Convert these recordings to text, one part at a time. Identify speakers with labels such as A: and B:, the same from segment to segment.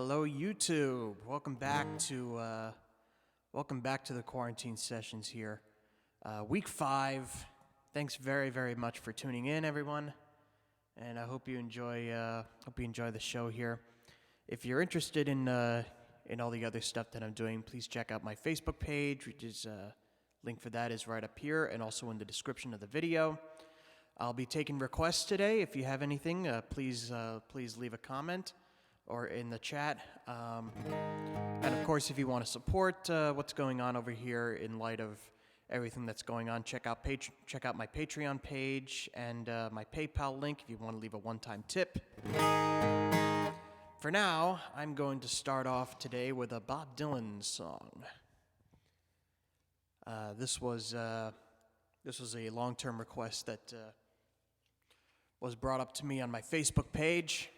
A: Hello, YouTube. Welcome back to the quarantine sessions here. Week 5. Thanks very much for tuning in, everyone. And I hope you enjoy the show here. If you're interested in all the other stuff that I'm doing, please check out my Facebook page, which is link for that is right up here and also in the description of the video. I'll be taking requests today. If you have anything, please leave a comment or in the chat. And of course, if you want to support what's going on over here in light of everything that's going on, check out my Patreon page and my PayPal link if you want to leave a one-time tip. For now, I'm going to start off today with a Bob Dylan song. This was a long-term request that was brought up to me on my Facebook page.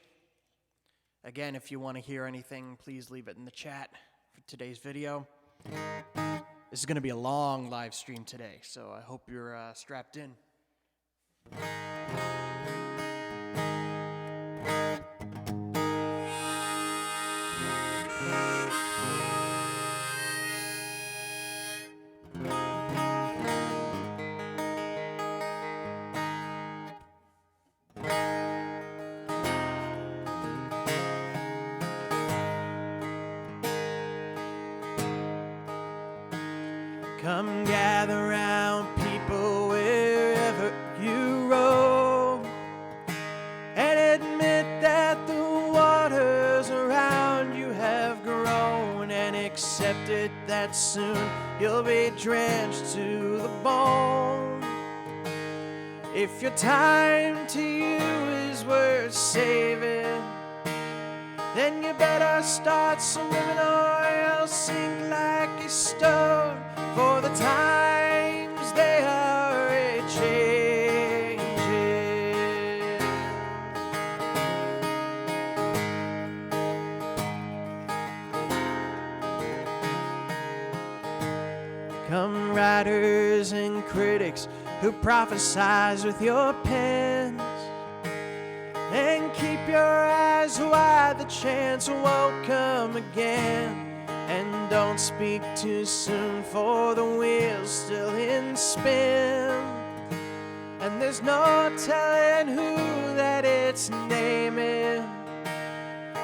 A: Again, if you want to hear anything, please leave it in the chat for today's video. This is going to be a long live stream today, so I hope you're strapped in. Come gather round, people, wherever you roam, and admit that the waters around you have grown, and accept it that soon you'll be drenched to the bone. If your time to you is worth saving, then you better start swimming or else sink like a stone. For the times they are a-changing. Come writers and critics who prophesize with your pens, and keep your eyes wide, the chance won't come again. And don't speak too soon, for the wheel's still in spin, and there's no telling who that it's naming.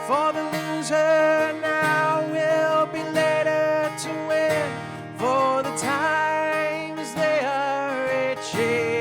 A: For the loser now will be later to win, for the times they are a-changing.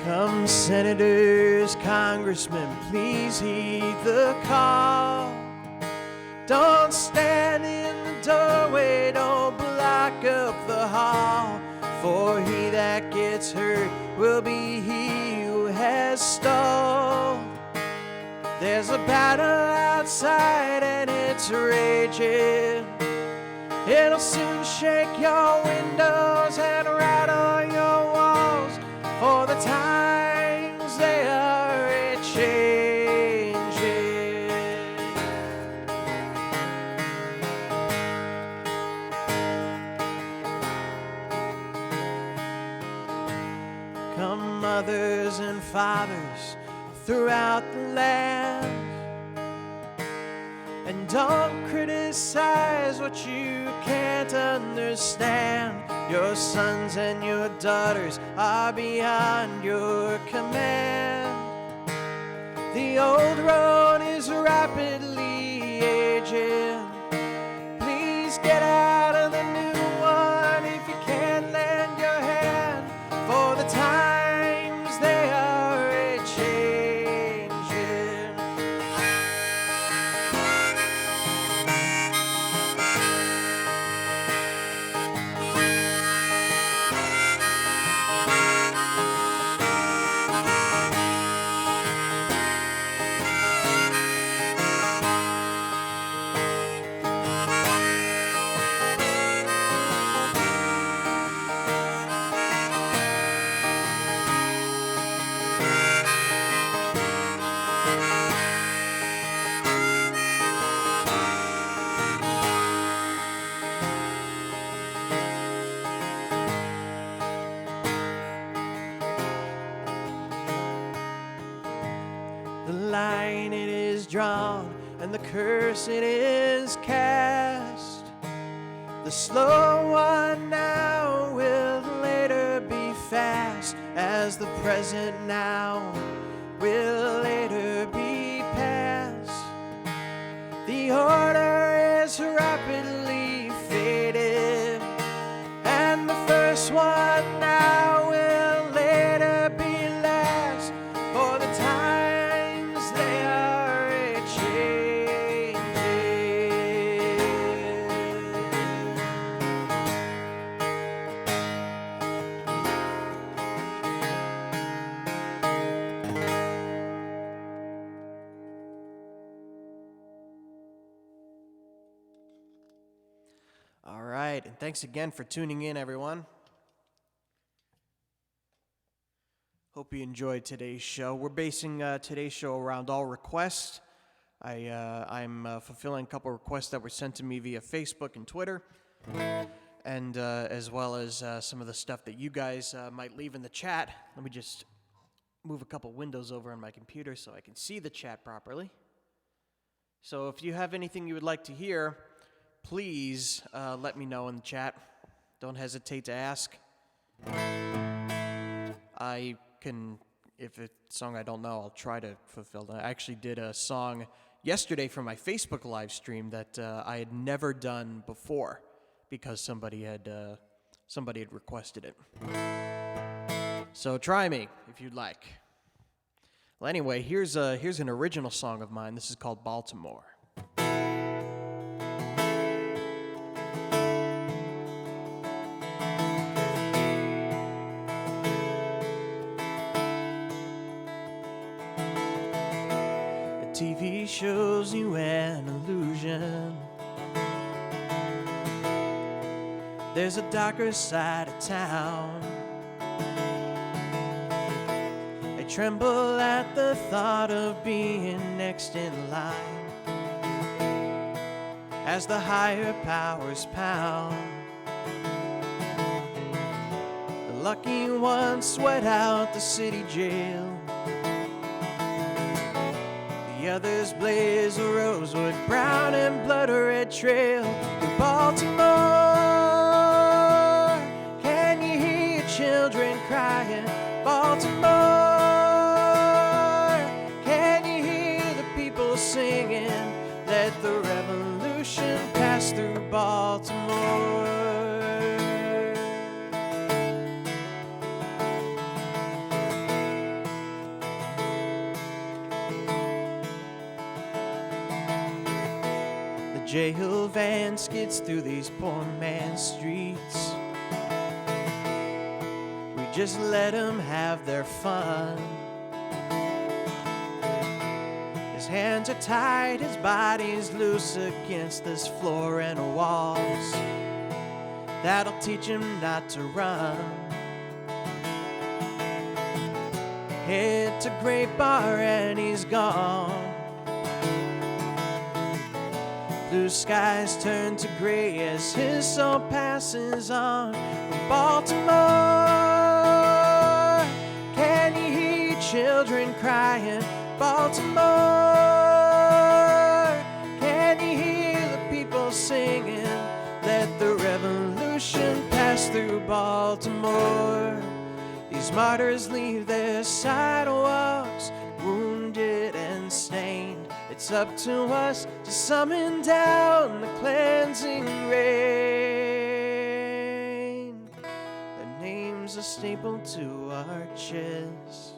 A: Come senators, congressmen, please heed the call. Don't stand in the doorway, don't block up the hall, for he that gets hurt will be he who has stalled. There's a battle outside and it's raging. It'll soon shake your windows and rattle your walls, for the times they are a-changing. Come mothers and fathers throughout the land, and don't criticize what you can't understand. Your sons and your daughters are beyond your command. The old road is rapidly aging. Please get out of the new one if you can lend your hand, for the times they are a-changing. drawn and the curse it is cast. The slow one now will later be fast, as the present now will later be past. The order is rapidly faded, and the first one now will later be last, for the times they are a-changing. All right, and thanks again for tuning in, everyone. Hope you enjoyed today's show. We're basing today's show around all requests. I'm fulfilling a couple requests that were sent to me via Facebook and Twitter, and as well as some of the stuff that you guys might leave in the chat. Let me just move a couple windows over on my computer so I can see the chat properly. So if you have anything you would like to hear, please let me know in the chat. Don't hesitate to ask. I can, if it's a song I don't know, I'll try to fulfill that. I actually did a song yesterday for my Facebook live stream that I had never done before because somebody had requested it. So try me if you'd like. Well, anyway, here's an original song of mine. This is called Baltimore. TV shows you an illusion. There's a darker side of town. I tremble at the thought of being next in line as the higher powers pound. The lucky ones sweat out the city jail. The others blaze a rosewood brown and blood red trail through Baltimore. Can you hear children crying? Baltimore. Can you hear the people singing? Let the revolution pass through Baltimore. Jail van skids through these poor man's streets. We just let them have their fun. His hands are tied, his body's loose against this floor and walls. That'll teach him not to run. Hit to Great Bar and he's gone. Blue skies turn to gray as his soul passes on. Baltimore, can you hear children crying? Baltimore, can you hear the people singing? Let the revolution pass through Baltimore. These martyrs leave their sidewalks wounded and stained. It's up to us to summon down the cleansing rain. Their names are stapled to our chests.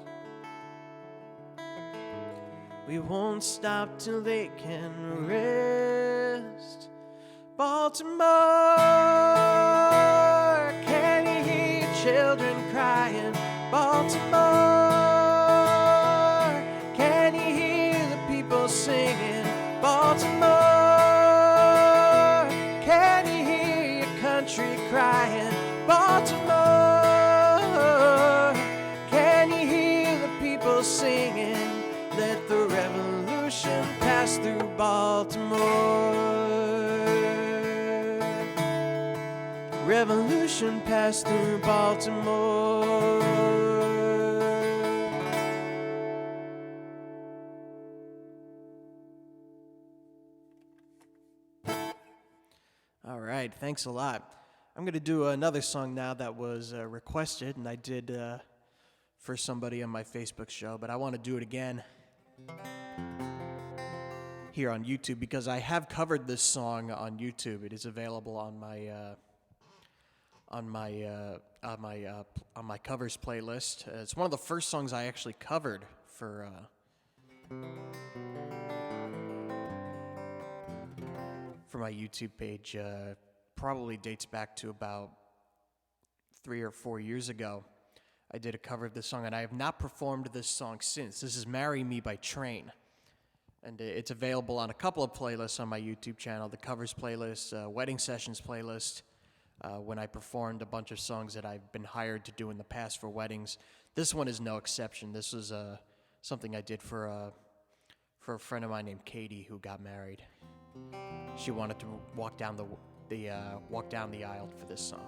A: We won't stop till they can rest. Baltimore, can you hear children crying? Baltimore, can you hear the people singing? Baltimore, can you hear your country crying? Baltimore, can you hear the people singing? Let the revolution pass through Baltimore. Revolution pass through Baltimore. right, thanks a lot. I'm going to do another song now that was requested, and I did for somebody on my Facebook show, but I want to do it again here on YouTube because I have covered this song on YouTube. It is available on my covers playlist. It's one of the first songs I actually covered for my YouTube page. Probably dates back to about 3 or 4 years ago. I did a cover of this song, and I have not performed this song since. This is "Marry Me" by Train, and it's available on a couple of playlists on my YouTube channel, the covers playlist, wedding sessions playlist, when I performed a bunch of songs that I've been hired to do in the past for weddings. This one is no exception. This was something I did for a friend of mine named Katie who got married. She wanted to walk down the aisle for this song.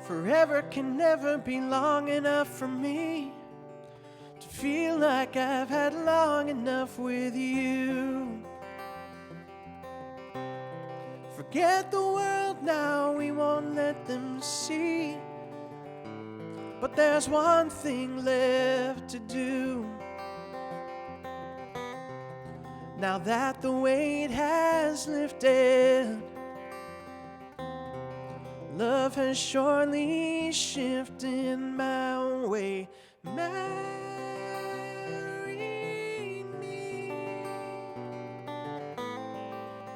A: Forever can never be long enough for me to feel like I've had long enough with you. Forget the world now, we won't let them see. But there's one thing left to do. Now that the weight has lifted, love has surely shifted my way. Marry me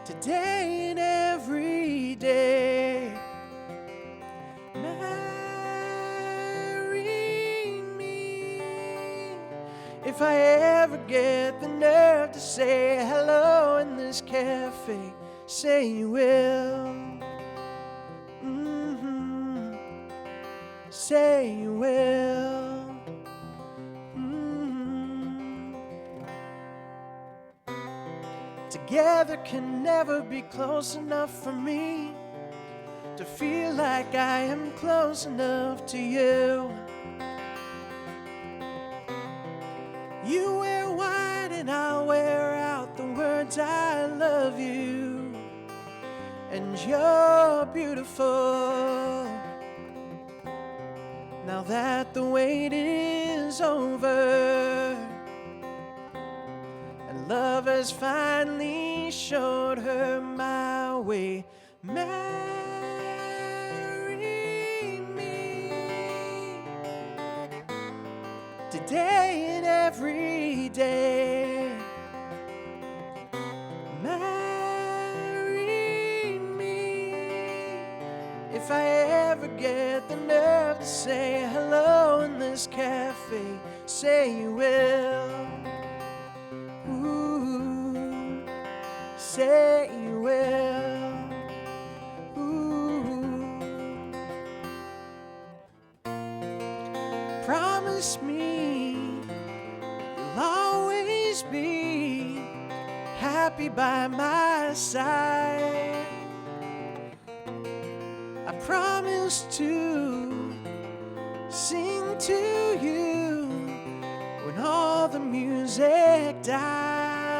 A: today and every day. Marry me if I ever get the nerve to say hello in this cafe. Say you will. Say you will. Together can never be close enough for me to feel like I am close enough to you. You wear white and I'll wear out the words I love you. And you're beautiful. Now that the wait is over and love has finally showed her my way. Marry me today and every day. Marry me if I ever get the nerve to say hello in this cafe. Say you will. Ooh, say you will. Ooh. Promise me you'll always be happy by my side. I promise to sing to you when all the music dies.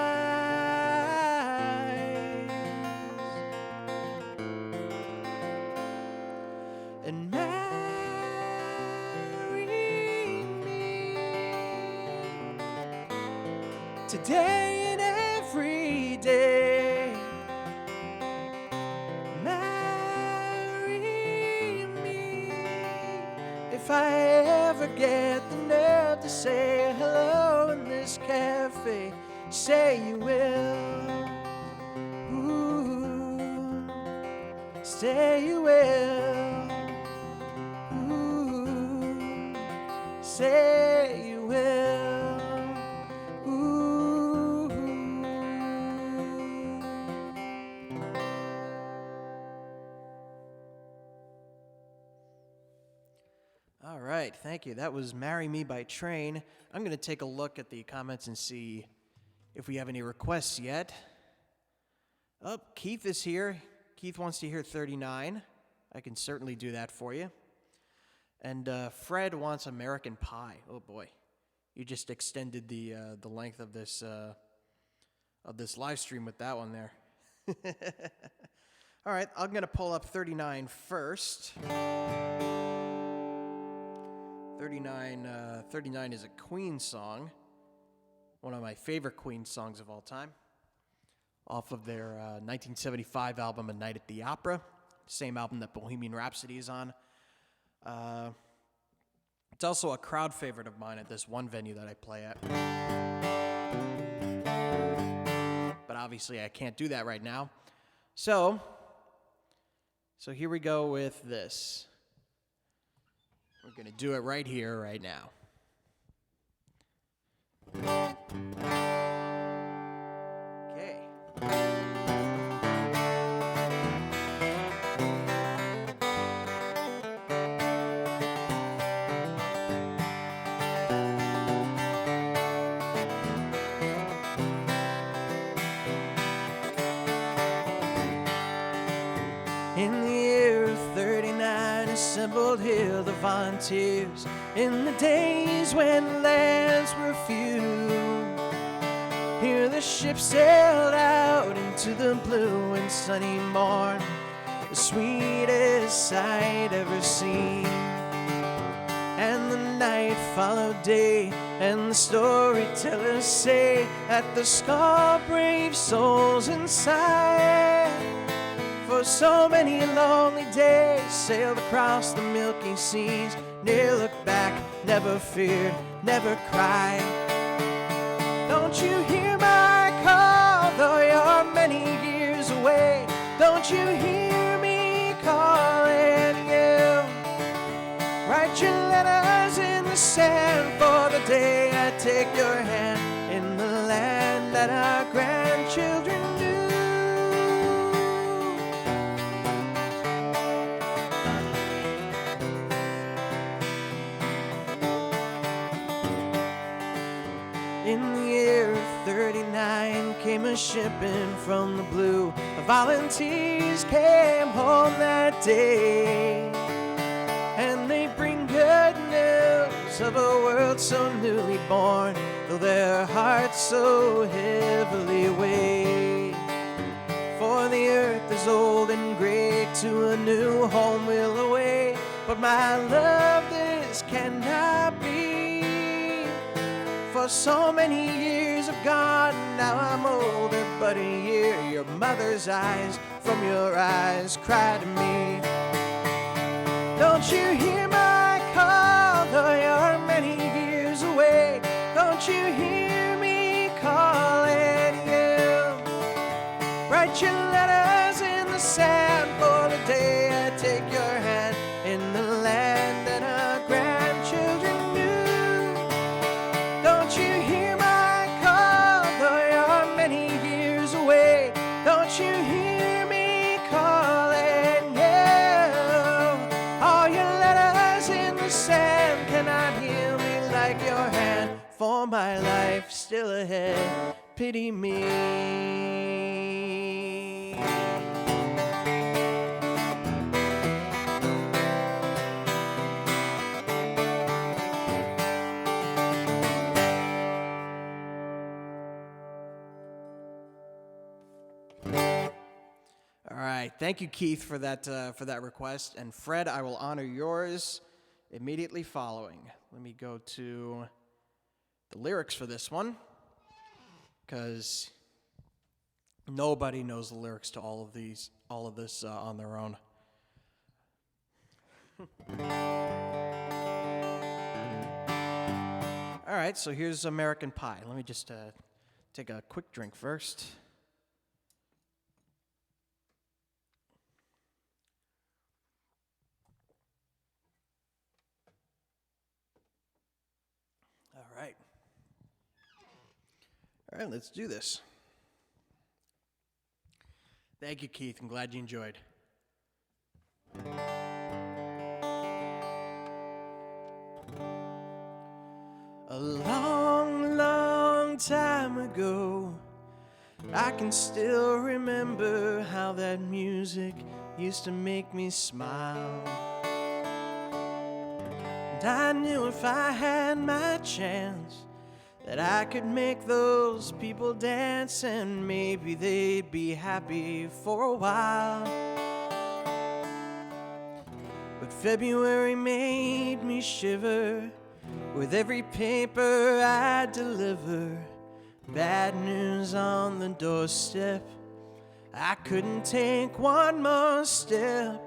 A: And marry me today and every day. If I ever get the nerve to say hello in this cafe, say you will. Ooh, say you will. Ooh, say you will. Ooh. All right, thank you. That was "Marry Me" by Train. I'm going to take a look at the comments and see if we have any requests yet. Oh, Keith is here. Keith wants to hear 39. I can certainly do that for you. And Fred wants "American Pie." Oh, boy. You just extended the length of this live stream with that one there. All right, I'm going to pull up 39 first. 39 is a Queen song, one of my favorite Queen songs of all time, off of their 1975 album A Night at the Opera, same album that Bohemian Rhapsody is on. It's also a crowd favorite of mine at this one venue that I play at. But obviously I can't do that right now. So here we go with this. We're going to do it right here, right now. Okay. In the year of 39, assembled here the volunteers. In the days when lands were few, here the ship sailed out into the blue and sunny morn, the sweetest sight ever seen. And the night followed day, and the storytellers say that the scar brave souls inside, for so many lonely days, sailed across the milky seas, never looked back, never feared, never cried. Don't you hear my call, though you're many years away? Don't you hear me calling you? Write your letters in the sand for the day I take your hand in the land that our grandchildren knew. In the year of 39 came a shipping from the blue. The volunteers came home that day, and they bring good news of a world so newly born, though their hearts so heavily weigh. For the earth is old and gray, to a new home we'll away, but my love, this cannot be. For so many years have gone, now I'm older but a year. Your mother's eyes from your eyes cry to me. Don't you hear my call, though you're many years away? Don't you hear me calling you? Write your letters in the sand for the day I take your hand in the land that our grandchildren knew. Don't you hear my call, though you're many years away? Don't you hear me calling you? All your letters in the sand cannot heal me like your hand. For my life still ahead, pity me. All right, thank you, Keith, for that request, and Fred, I will honor yours immediately following. Let me go to the lyrics for this one, because nobody knows the lyrics to all of this on their own. All right, so here's American Pie. Let me just take a quick drink first. All right, let's do this. Thank you, Keith. I'm glad you enjoyed. A long, long time ago, I can still remember how that music used to make me smile. I knew if I had my chance that I could make those people dance, and maybe they'd be happy for a while. But February made me shiver with every paper I deliver. Bad news on the doorstep. I couldn't take one more step.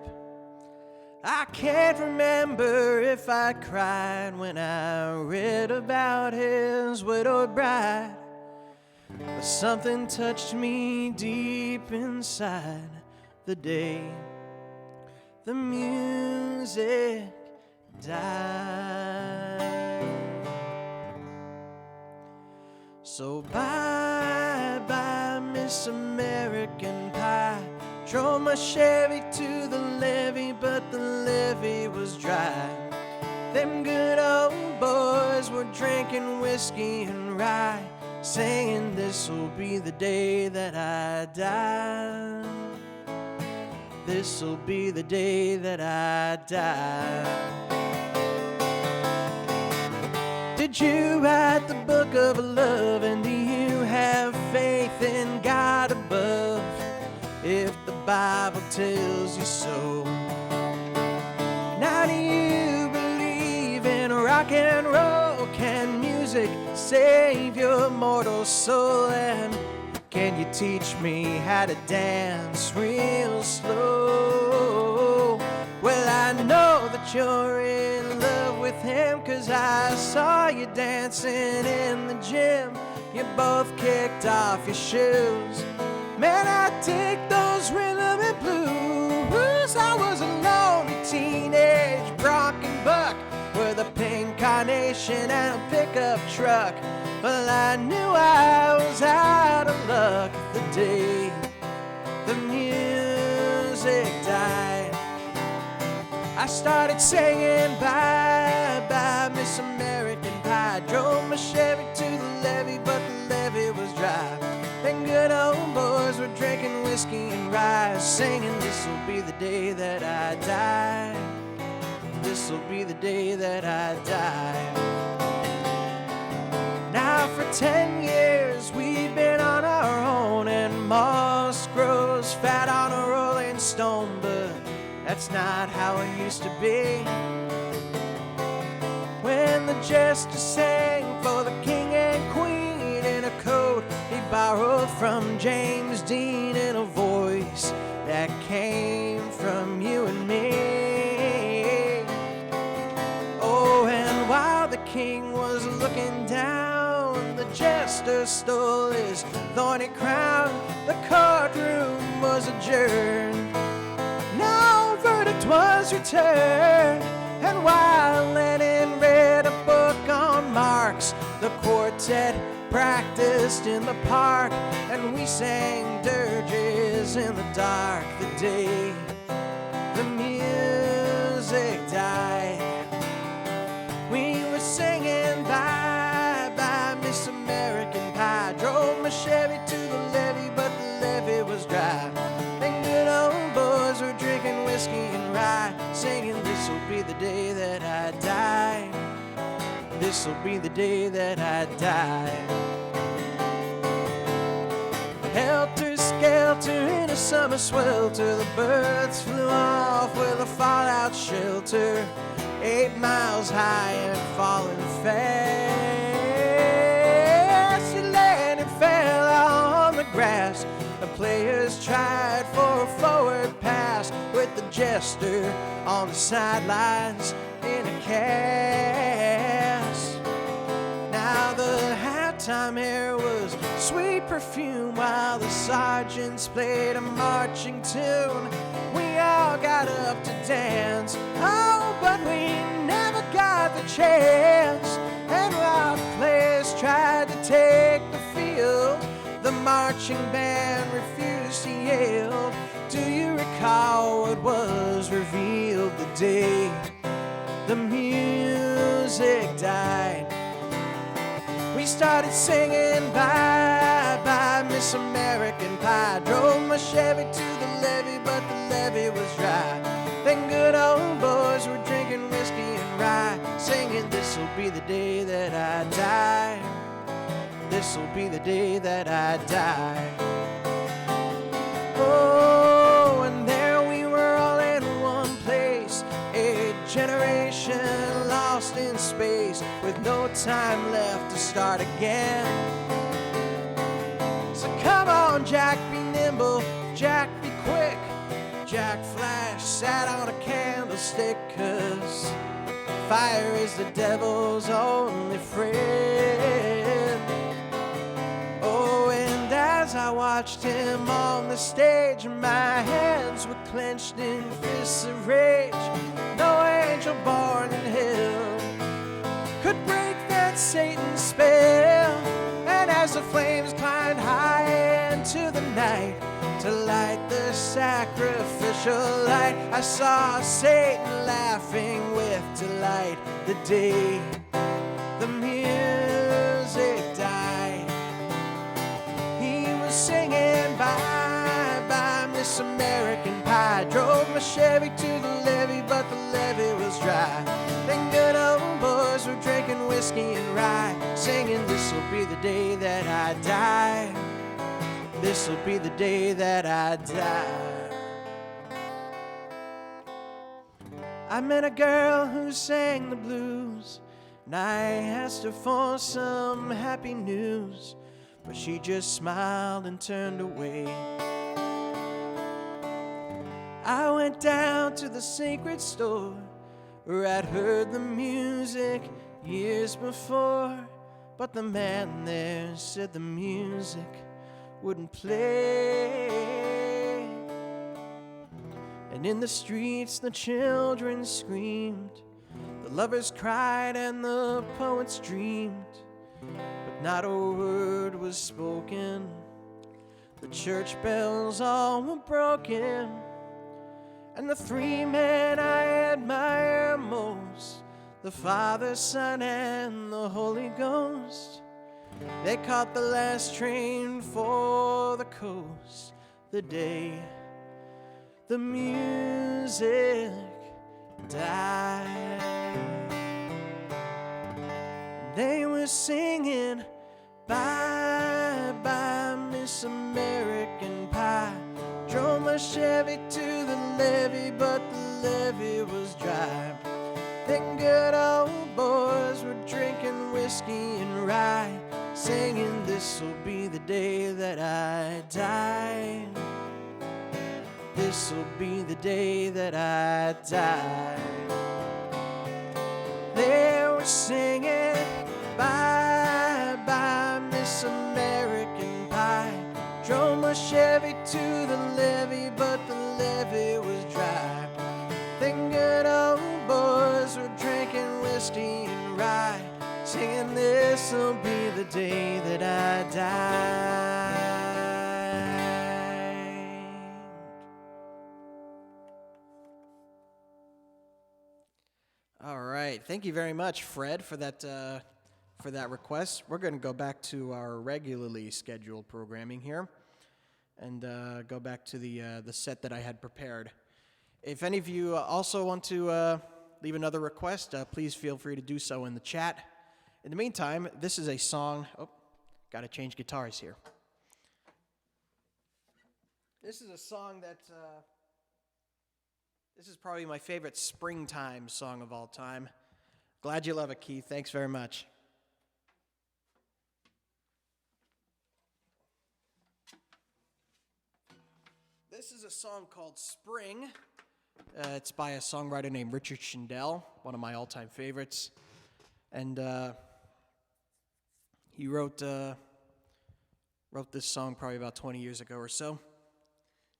A: I can't remember if I cried when I read about his widowed bride, but something touched me deep inside the day the music died. So bye-bye, Miss American Pie. Drove my Chevy to the levee, but the levee was dry. Them good old boys were drinking whiskey and rye, saying this'll be the day that I die. This'll be the day that I die. Did you write the book of love, and do you have faith in God above? If the Bible tells you so. Now do you believe in rock and roll? Can music save your mortal soul? And can you teach me how to dance real slow? Well, I know that you're in love with him, 'cause I saw you dancing in the gym. You both kicked off your shoes. Man, I take those rhythm and blues. I was a lonely teenage bronc and buck with a pink carnation and a pickup truck. Well, I knew I was out of luck the day the music died. I started singing bye-bye, Miss American Pie. Drove my Chevy to the levee, but the levee was dry. Them good old boys were drinking whiskey and rye, singing this'll be the day that I die. This'll be the day that I die. Now for 10 years we've been on our own, and moss grows fat on a rolling stone, but that's not how it used to be. When the jester sang for the king and queen in a coat he borrowed from James Dean, in a voice that came from you and me. Oh, and while the king was looking down, the jester stole his thorny crown. The courtroom was adjourned. No verdict was returned. And while Lenin read a book on Marx, the quartet practiced in the park, and we sang dirges in the dark the day the music died. We were singing bye-bye, Miss American Pie. Drove my Chevy to the levee, but the levee was dry. And good old boys were drinking whiskey and rye, singing this'll be the day that I die. This'll be the day that I die. Helter-skelter in a summer swelter, the birds flew off with a fallout shelter, 8 miles high and falling fast. It landed and fell on the grass. The players tried for a forward pass, with the jester on the sidelines in a cast. Now the halftime air was sweet perfume, while the sergeants played a marching tune. We all got up to dance, oh, but we never got the chance. And while the players tried to take the field, the marching band refused to yield. Do you recall what was revealed the day the music died? We started singing bye-bye, Miss American Pie. Drove my Chevy to the levee, but the levee was dry. Then good old boys were drinking whiskey and and rye, singing, this'll be the day that I die. This'll be the day that I die. Oh, and there we were all in one place, a generation lost in space, with no time left to start again. So come on, Jack, be nimble, Jack, be quick. Jack Flash sat on a candlestick, 'cause fire is the devil's only friend. Oh, and as I watched him on the stage, my hands were clenched in fists of rage. No angel born in hell could break that Satan spell. And as the flames climbed high into the night to light the sacrificial light, I saw Satan laughing with delight the day the music died. He was singing bye bye Miss American Pie. Drove my Chevy to the levee, but the levee was dry. Then good old boys were drinking whiskey and rye, singing, this'll be the day that I die. This'll be the day that I die. I met a girl who sang the blues, and I asked her for some happy news, but she just smiled and turned away. I went down to the sacred store where I'd heard the music years before, but the man there said the music wouldn't play. And in the streets the children screamed, the lovers cried and the poets dreamed, but not a word was spoken. The church bells all were broken, and the three men I admire most, the Father, Son, and the Holy Ghost, they caught the last train for the coast the day the music died. They were singing bye bye Miss American Pie. Drove my Chevy to the levee, but the levee was dry. Then good old boys were drinking whiskey and rye, singing, this'll be the day that I die. This'll be the day that I die. They were singing bye bye Miss American Pie. Drove my Chevy to the levee, but the levee was dry. Then good old boys were drinking whiskey and rye, singing, this'll be the day that I die. All right, thank you very much, Fred, for that request. We're going to go back to our regularly scheduled programming here, and go back to the set that I had prepared. If any of you also want to leave another request, please feel free to do so in the chat. In the meantime, this is a song. Oh, got to change guitars here. This is a song that. This is probably my favorite springtime song of all time. Glad you love it, Keith. Thanks very much. This is a song called Spring. It's by a songwriter named Richard Shindell, one of my all-time favorites. And he wrote this song probably about 20 years ago or so.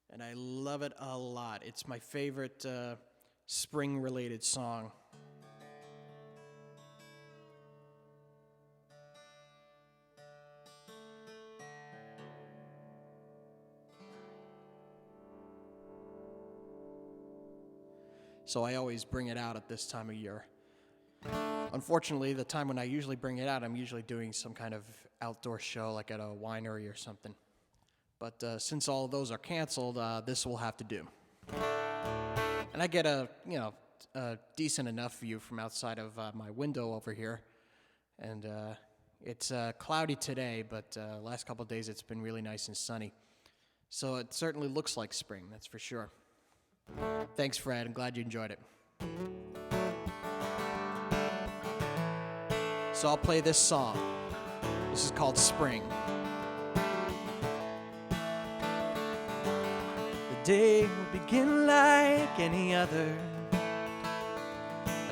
A: And I love it a lot. It's my favorite spring-related song. So I always bring it out at this time of year. Unfortunately, the time when I usually bring it out, I'm usually doing some kind of outdoor show, like at a winery or something. But since all of those are canceled, this will have to do. And I get a a decent enough view from outside of my window over here. And it's cloudy today, but last couple of days it's been really nice and sunny. So it certainly looks like spring, that's for sure. Thanks, Fred. I'm glad you enjoyed it. So I'll play this song. This is called Spring. The day will begin like any other.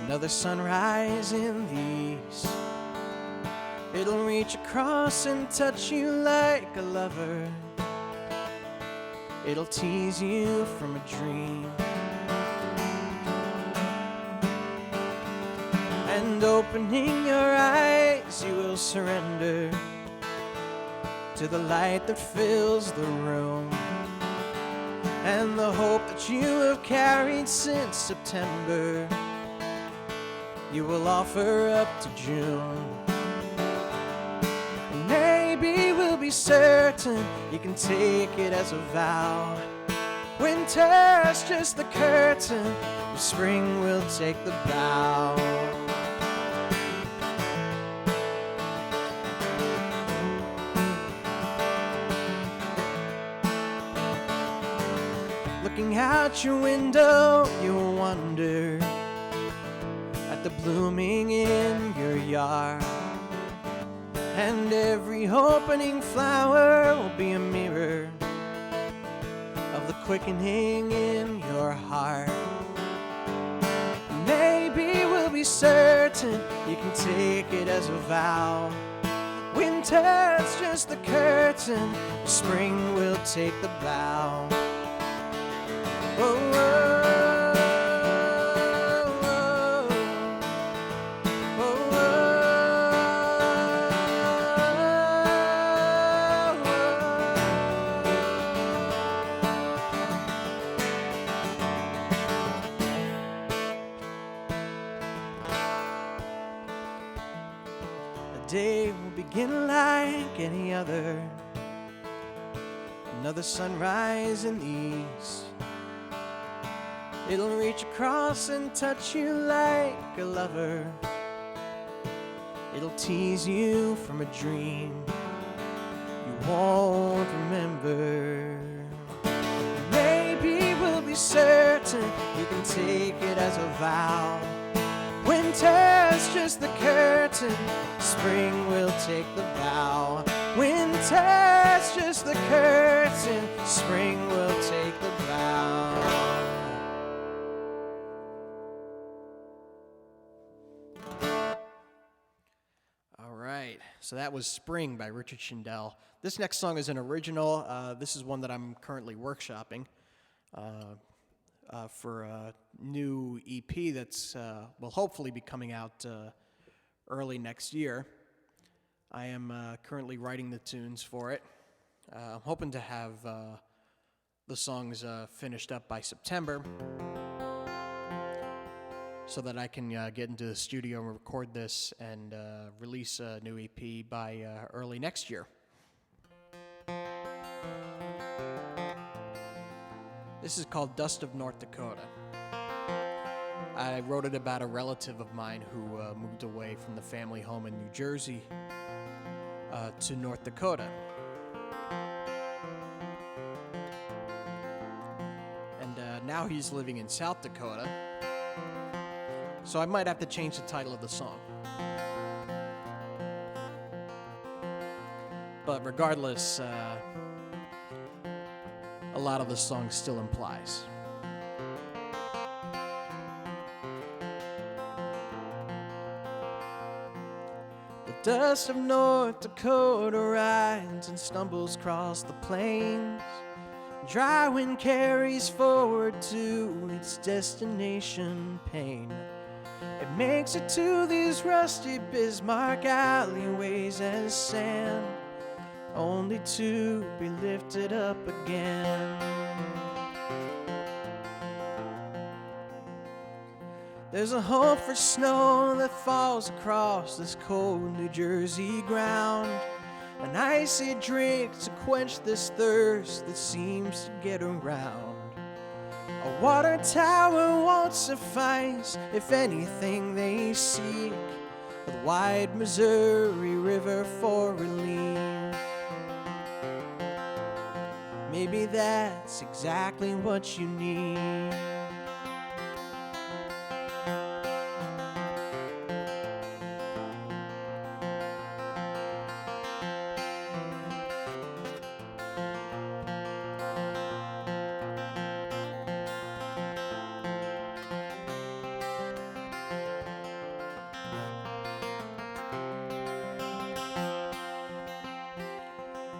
A: Another sunrise in the east. It'll reach across and touch you like a lover. It'll tease you from a dream. And opening your eyes, you will surrender to the light that fills the room. And the hope that you have carried since September, you will offer up to June. And maybe we'll be certain you can take it as a vow. Winter's just the curtain, spring will take the bow. Looking out your window, you'll wonder at the blooming in your yard. And every opening flower will be a mirror of the quickening in your heart. Maybe we'll be certain you can take it as a vow. Winter's just the curtain, spring will take the bow. Whoa, whoa. Day will begin like any other. Another sunrise in the east. It'll reach across and touch you like a lover. It'll tease you from a dream you won't remember. Maybe we'll be certain you can take it as a vow. Winter's just the curtain, spring will take the bow. Winter's just the curtain, spring will take the bow. All right, so that was Spring by Richard Shindell. This next song is an original. This is one that I'm currently workshopping for a new EP that's will hopefully be coming out early next year. I am currently writing the tunes for it. I'm hoping to have the songs finished up by September so that I can get into the studio and record this and release a new EP by early next year. This is called Dust of North Dakota. I wrote it about a relative of mine who moved away from the family home in New Jersey to North Dakota. And now he's living in South Dakota. So I might have to change the title of the song. But regardless, a lot of the song still implies. The dust of North Dakota rides and stumbles across the plains. Dry wind carries forward to its destination pain. It makes it to these rusty Bismarck alleyways as sand, only to be lifted up again. There's a hope for snow that falls across this cold New Jersey ground, an icy drink to quench this thirst that seems to get around. A water tower won't suffice, if anything they seek the wide Missouri River for relief. Maybe that's exactly what you need.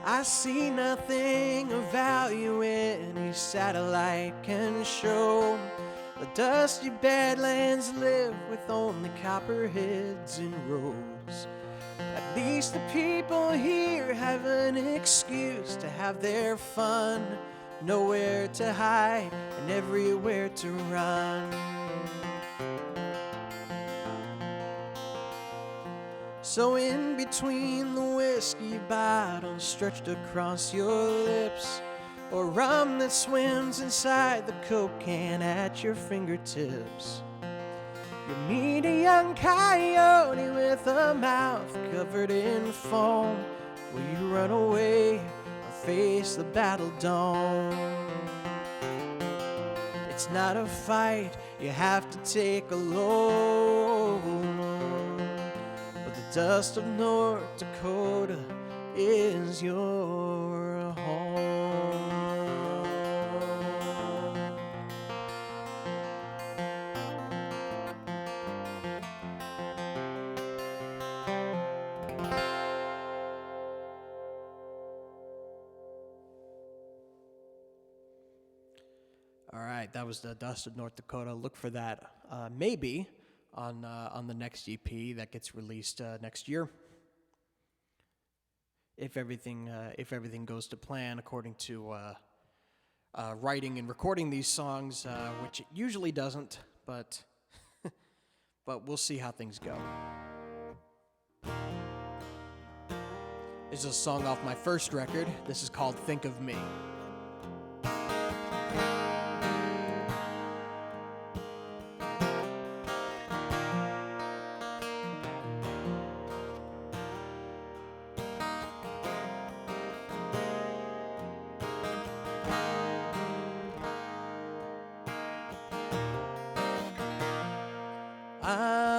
A: I see nothing of value any satellite can show. The dusty badlands live with only copperheads and roads. At least the people here have an excuse to have their fun. Nowhere to hide and everywhere to run. So in between the whiskey bottles stretched across your lips, or rum that swims inside the Coke can at your fingertips, you meet a young coyote with a mouth covered in foam. Will you run away or face the battle dawn? It's not a fight you have to take alone. The dust of North Dakota is your home. All right, that was the Dust of North Dakota. Look for that maybe on the next EP that gets released next year, if everything goes to plan according to writing and recording these songs, which it usually doesn't, but but we'll see how things go. This is a song off my first record. This is called "Think of Me."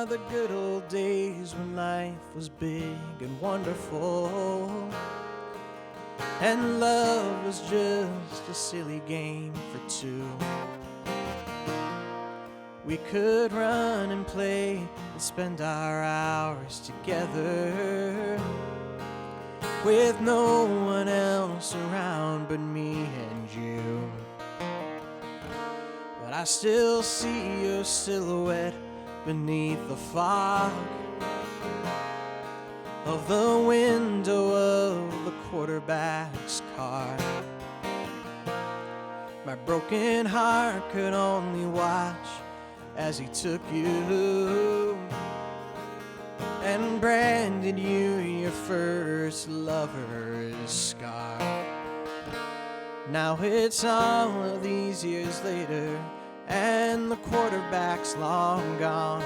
A: The good old days when life was big and wonderful, and love was just a silly game for two. We could run and play and spend our hours together, with no one else around but me and you. But I still see your silhouette beneath the fog of the window of the quarterback's car. My broken heart could only watch as he took you and branded you your first lover's scar. Now it's all of these years later, and the quarterback's long gone.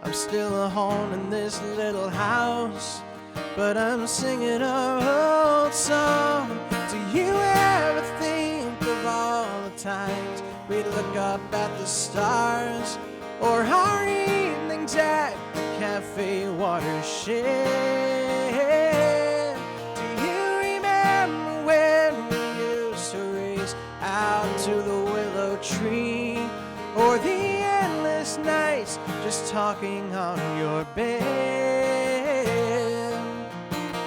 A: I'm still alone in this little house, but I'm singing our old song. Do you ever think of all the times we look up at the stars, or our evenings at the cafe watershed? Do you remember when we used to race out to the willow tree, or the endless nights just talking on your bed?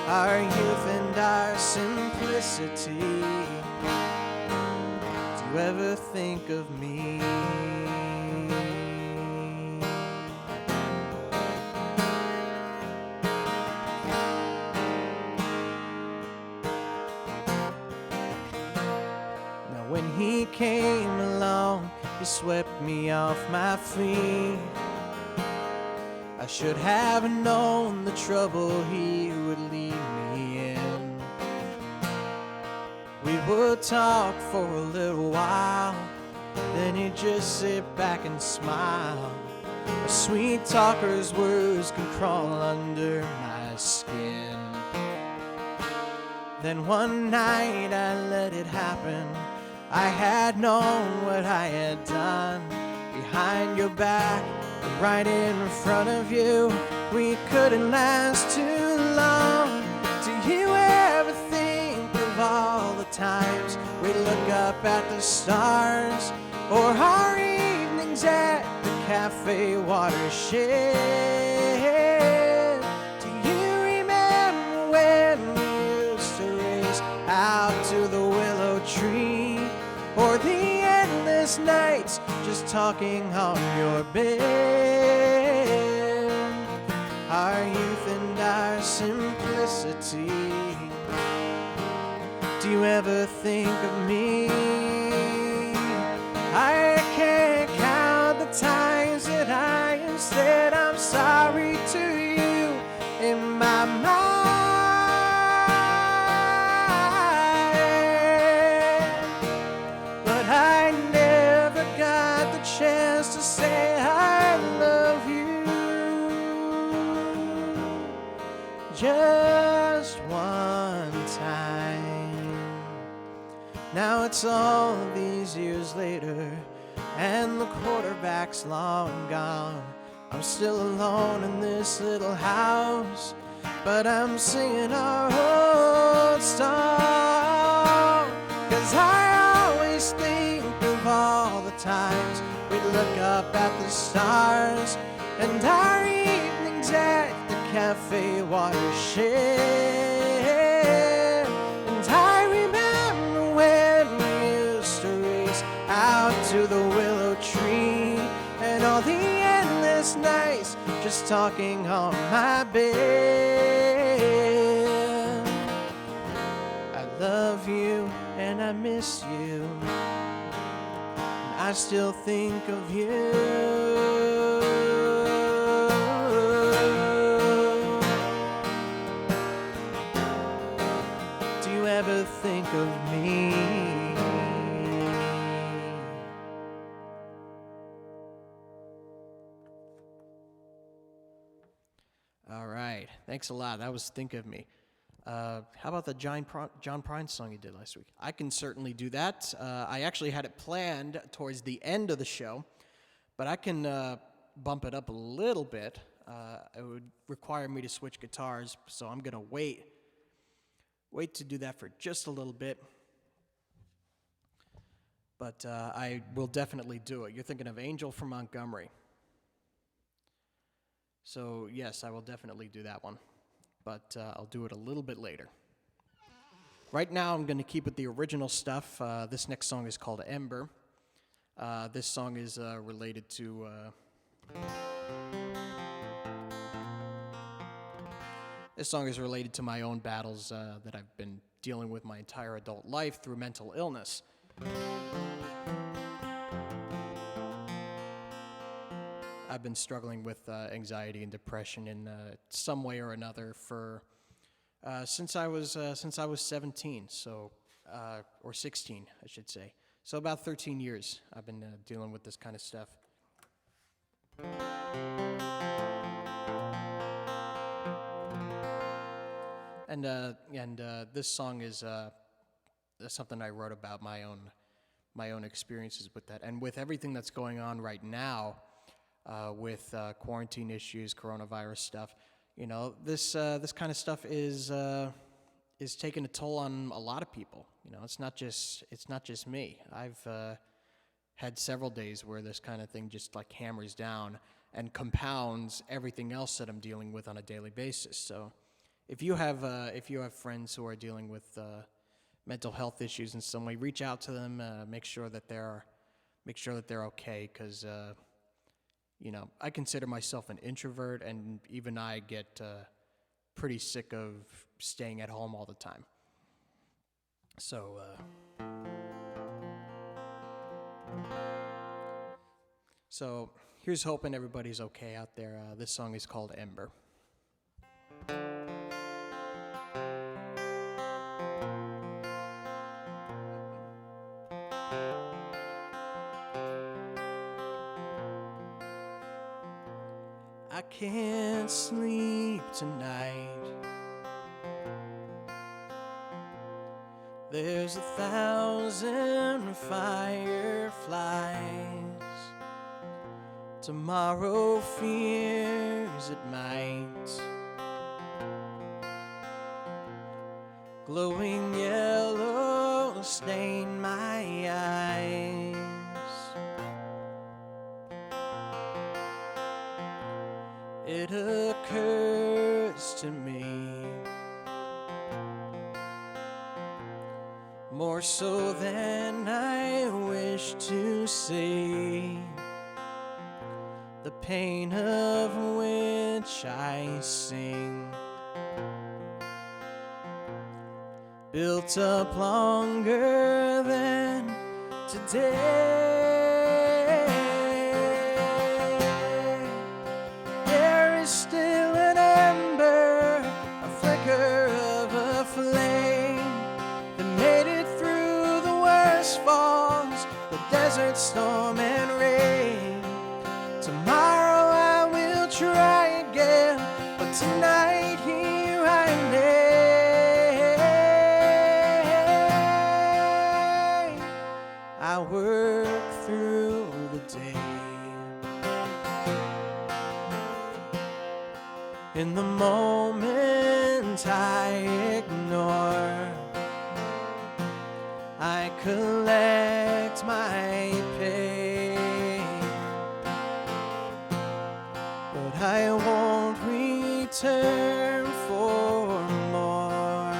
A: Our youth and our simplicity. Do you ever think of me? Now when he came along, he swept me off my feet. I should have known the trouble he would leave me in. We would talk for a little while, then then he'd just sit back and smile. A sweet talker's words can crawl under my skin. Then one night I let it happen. I had known what I had done. Behind your back, right in front of you, we couldn't last too long. Do you ever think of all the times we look up at the stars, or our evenings at the cafe watershed? Do you remember when we used to race out to the willow tree, or the endless nights just talking on your bed? Our youth and our simplicity. Do you ever think of me? I can't count the times that I have said I'm sorry to you in my mind. But I never got the chance to say I love you. Just one time. Now it's all these years later, and the quarterback's long gone. I'm still alone in this little house, but I'm singing our old song. 'Cause I always think of all the times we'd look up at the stars, and our evenings at the cafe watershed. And I remember when we used to race out to the willow tree, and all the endless nights just talking on my bed. I love you and I miss you, and I still think of you. Ever think of me? All right, thanks a lot. That was Think of Me. How about the John Prine song you did last week? I can certainly do that. I actually had it planned towards the end of the show, but I can bump it up a little bit. It would require me to switch guitars, so I'm going to wait to do that for just a little bit, but I will definitely do it. You're thinking of Angel from Montgomery. So yes, I will definitely do that one, but I'll do it a little bit later. Right now I'm going to keep with the original stuff. This next song is called Ember. This song is related to This song is related to my own battles that I've been dealing with my entire adult life through mental illness. I've been struggling with anxiety and depression in some way or another for since I was 17, so or 16, I should say. So about 13 years I've been dealing with this kind of stuff. And this song is something I wrote about my own experiences with that, and with everything that's going on right now, with quarantine issues, coronavirus stuff. You know, this kind of stuff is taking a toll on a lot of people. You know, it's not just me. I've had several days where this kind of thing just like hammers down and compounds everything else that I'm dealing with on a daily basis. So. If you have friends who are dealing with mental health issues in some way, reach out to them. Make sure that they're okay. Because you know, I consider myself an introvert, and even I get pretty sick of staying at home all the time. So here's hoping everybody's okay out there. This song is called Ember. I can't sleep tonight. There's 1,000 fireflies. Tomorrow fears it might. Glowing yellow stain my eyes. It occurs to me, more so than I wish to see, the pain of which I sing, built up longer than today. There is still an ember, a flicker of a flame that made it through the worst falls, the desert storm and rain. Tomorrow I will try again, but tonight here I lay. I work through the day. In the moment I ignore, I collect my pay, but I won't return for more.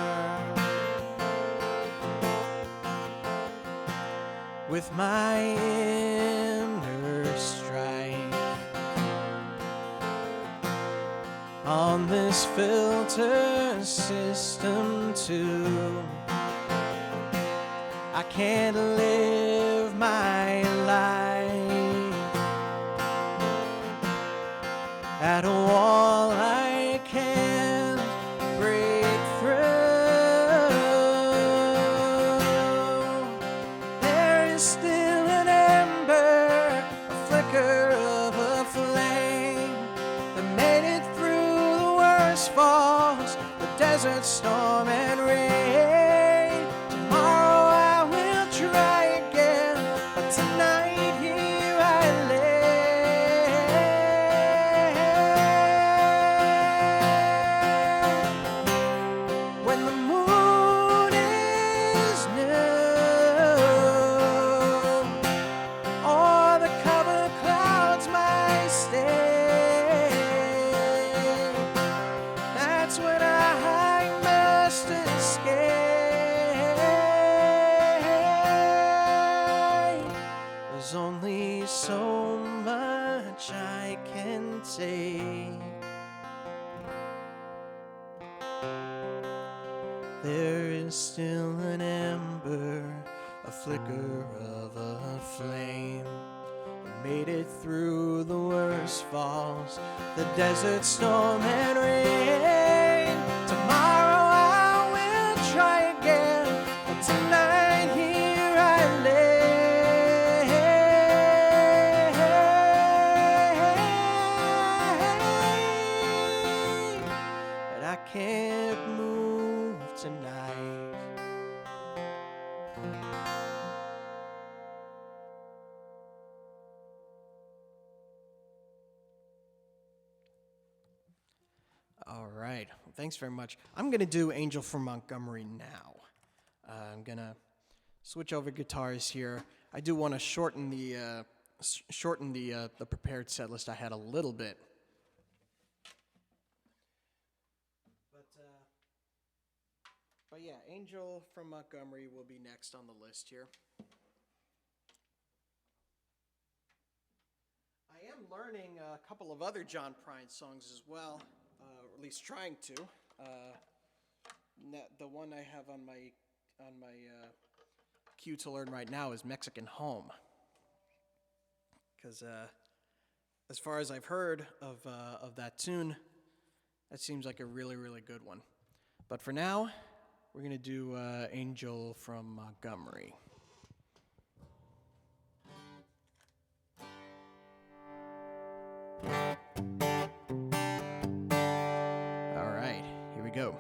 A: With my inner strife on this filter system too, I can't live my life at a wall I can't break through. There is still an ember, a flicker of a flame that made it through the worst falls, the desert storm and rain. Tomorrow I will try again, but tonight here I lay. When the moon is new, or the cover clouds my stay, that's when I must escape. There's only so much I can take. There is still an ember, a flicker of a flame that made it through the worst falls, the desert storm and rain. Tomorrow I will try again, but tonight here I lay. But I can't move tonight. All right. Well, thanks very much. I'm going to do Angel from Montgomery now. I'm going to switch over guitars here. I do want to shorten the prepared set list I had a little bit. But yeah, Angel from Montgomery will be next on the list here. I am learning a couple of other John Prine songs as well, or at least trying to. The one I have on my queue to learn right now is Mexican Home, because as far as I've heard of that tune, that seems like a really, really good one. But for now, we're going to do Angel from Montgomery. go.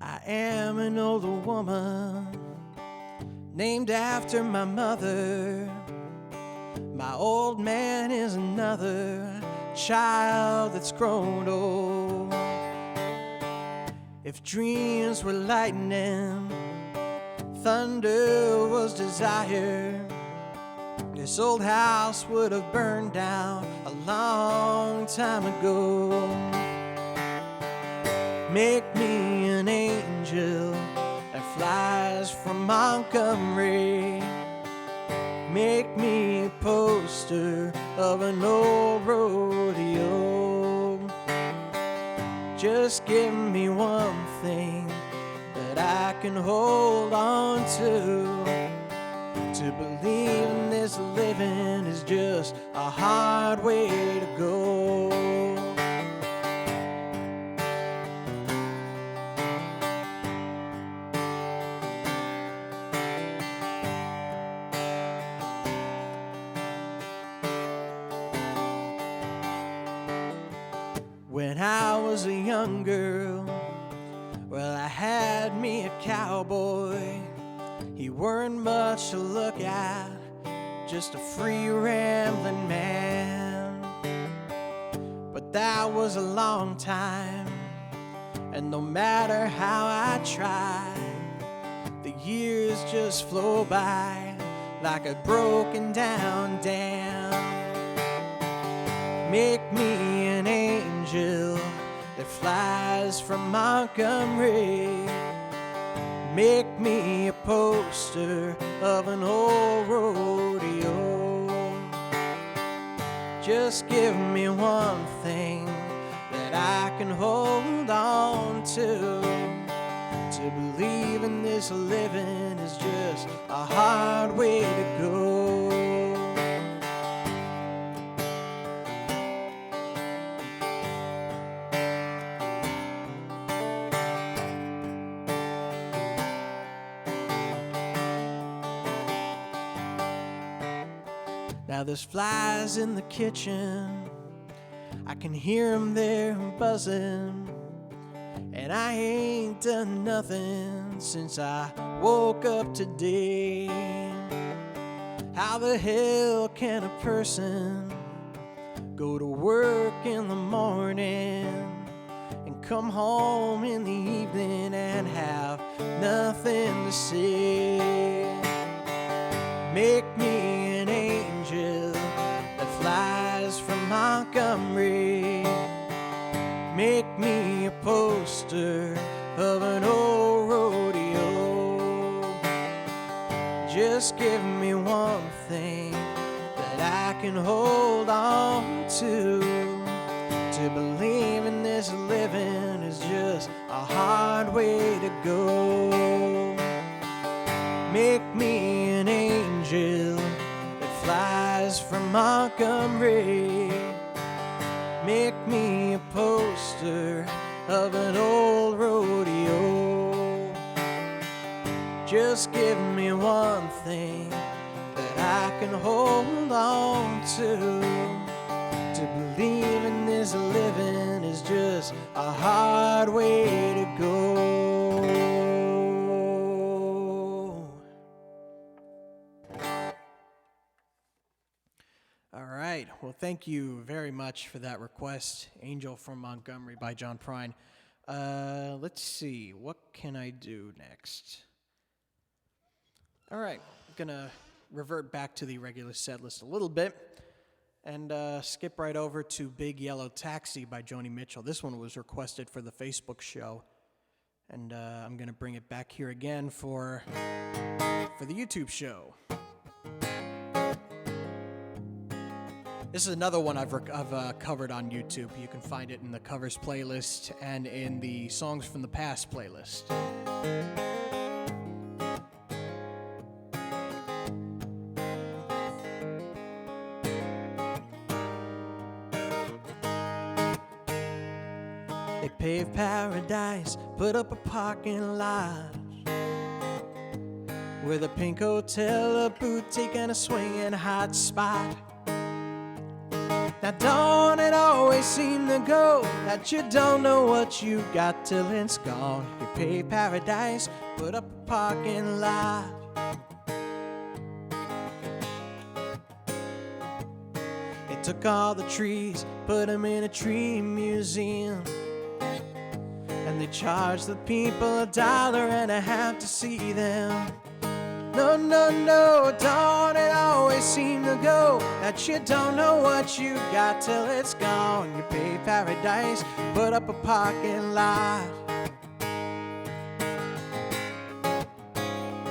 A: I am an older woman named after my mother. My old man is another child that's grown old. If dreams were lightning, thunder was desire, this old house would have burned down a long time ago. Make me an angel that flies from Montgomery. Make me a poster of an old rodeo. Just give me one thing that I can hold on to. To believe in this living is just a hard way to go. When I was a young girl, well, I had me a cowboy. He weren't much to look at, just a free rambling man. But that was a long time, and no matter how I tried, the years just flow by like a broken down dam. Make me an angel that flies from Montgomery. Make me a poster of an old rodeo. Just give me one thing that I can hold on to. To believe in this living is just a hard way to go. Now there's flies in the kitchen, I can hear them there buzzing, and I ain't done nothing since I woke up today. How the hell can a person go to work in the morning and come home in the evening and have nothing to say? Make me an angel that flies from Montgomery. Make me a poster of an old rodeo. Just give me one thing that I can hold on to. To believe in this living is just a hard way to go. Make me an angel that flies from Montgomery. Make me a poster of an old rodeo. Just give me one thing that I can hold on to. To believe in this living is just a hard way to go. All right. Well, thank you very much for that request, Angel from Montgomery by John Prine. Let's see. What can I do next? All right. I'm going to revert back to the regular set list a little bit and skip right over to Big Yellow Taxi by Joni Mitchell. This one was requested for the Facebook show, and I'm going to bring it back here again for the YouTube show. This is another one I've covered on YouTube. You can find it in the covers playlist and in the songs from the past playlist. They paved paradise, put up a parking lot with a pink hotel, a boutique, and a swinging hot spot. Now don't it always seem to go that you don't know what you got till it's gone? You pay paradise, put up a parking lot. They took all the trees, put them in a tree museum, and they charged the people $1.50 to see them. No, no, no, don't it always seem to go that you don't know what you got till it's gone? You pay paradise, put up a parking lot.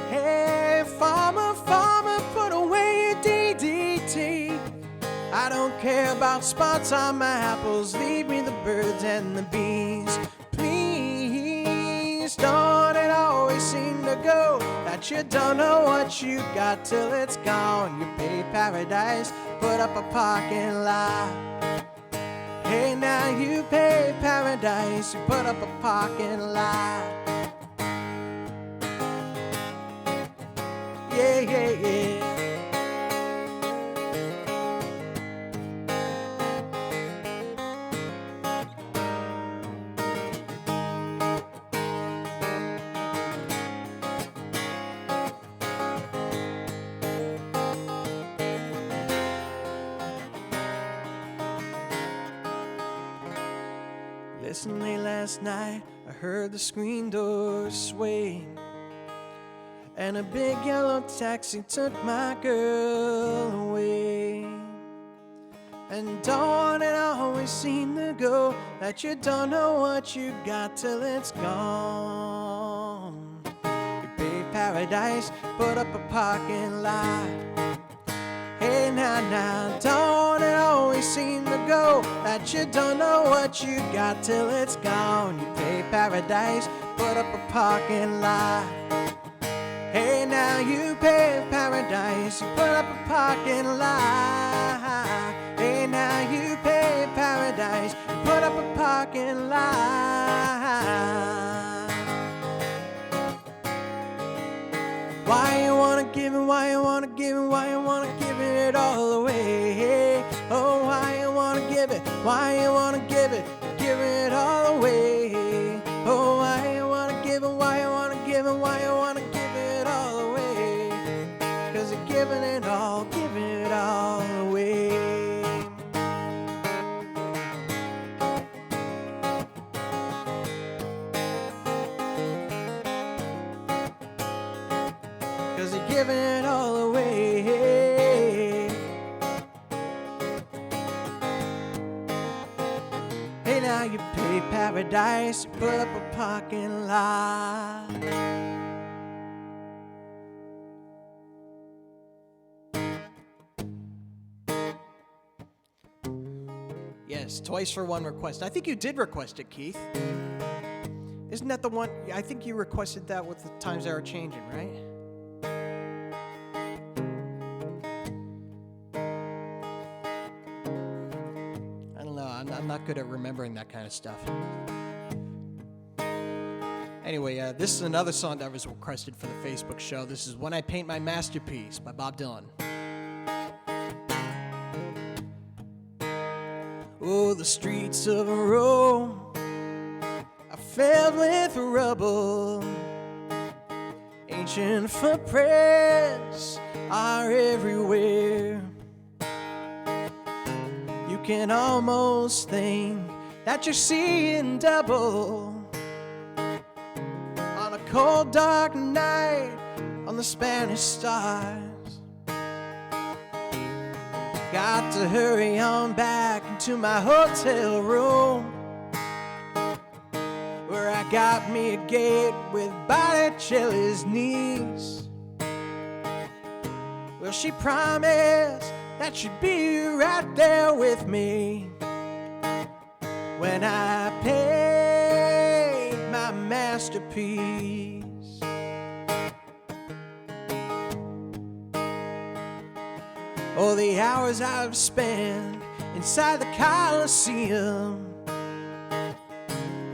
A: Hey, farmer, farmer, put away your DDT. I don't care about spots on my apples, leave me the birds and the bees. Please, don't it always seem to go that you don't know what you got till it's gone? You pay paradise, put up a parking lot. Hey, now you pay paradise, you put up a parking lot. Yeah, yeah, yeah. Listen, late last night, I heard the screen door sway, and a big yellow taxi took my girl away. And don't it always seem to go that you don't know what you got till it's gone? You pay paradise, put up a parking lot. Hey, now, don't it always seem to go that you don't know what you got till it's gone? You pay paradise, put up a parking lot. Hey, now you pay paradise, you put up a parking lot. Hey, now you pay paradise, you put up a parking lot. Why you wanna give it, why you wanna give it, why you wanna give it all away? Oh, why you wanna give it, why you wanna give it all away? Oh, why you wanna give it, why you wanna give it, why you wanna give it all away? 'Cause you're giving it all away. Cause you're giving it all away. Hey, now you pay paradise, you put up a parking lot. Yes, twice for one request. I think you did request it, Keith. Isn't that the one? I think you requested that with the times that are changing, right? I'm not good at remembering that kind of stuff. Anyway, this is another song that was requested for the Facebook show. This is When I Paint My Masterpiece by Bob Dylan. Oh, the streets of Rome are filled with rubble. Ancient footprints are everywhere. You can almost think that you're seeing double on a cold, dark night on the Spanish stars. Got to hurry on back into my hotel room, where I got me a gate with Botticelli's niece. Well, she promised that she'd be right there with me when I paint my masterpiece. Oh, the hours I've spent inside the Coliseum,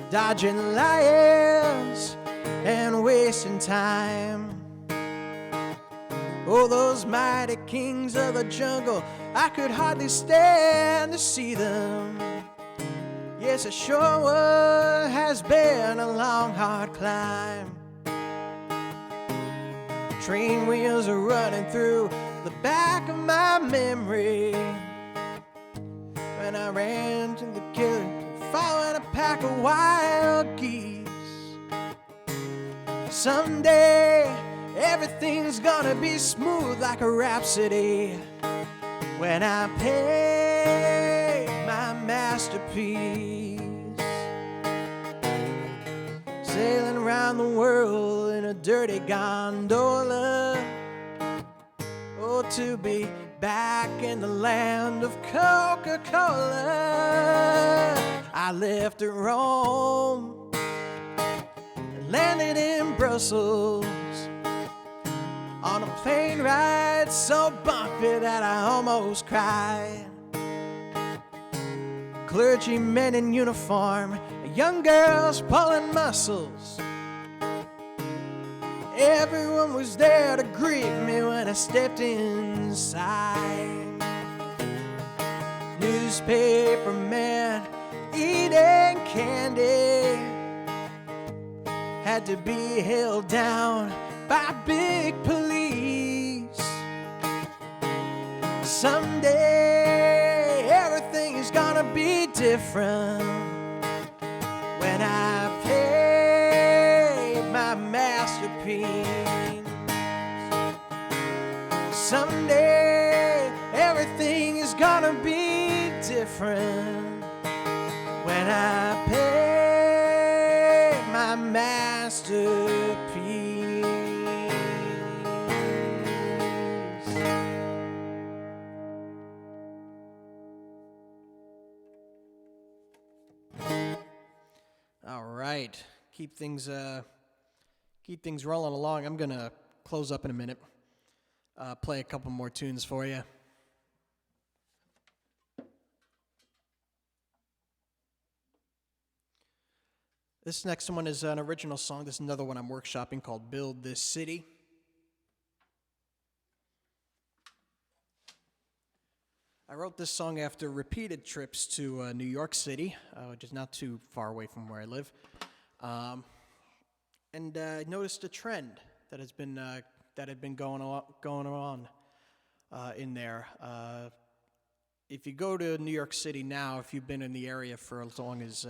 A: dodging lions and wasting time. Oh, those mighty kings of the jungle, I could hardly stand to see them. Yes, it sure has been a long, hard climb. Train wheels are running through the back of my memory when I ran to the killer, following a pack of wild geese. Someday, everything's gonna be smooth like a rhapsody when I pay my masterpiece. Sailing around the world in a dirty gondola. Oh, to be back in the land of Coca-Cola. I left at Rome and landed in Brussels on a plane ride so bumpy that I almost cried. Clergymen in uniform, young girls pulling muscles. Everyone was there to greet me when I stepped inside. Newspaper men eating candy had to be held down by big police. Someday everything is gonna be different when I pay my masterpiece. Someday everything is gonna be different when I pay my masterpiece. All right, keep things rolling along. I'm gonna close up in a minute. Play a couple more tunes for you. This next one is an original song. This is another one I'm workshopping called "Build This City." I wrote this song after repeated trips to New York City, which is not too far away from where I live. And I noticed a trend that had been going on in there. If you go to New York City now, if you've been in the area for as long as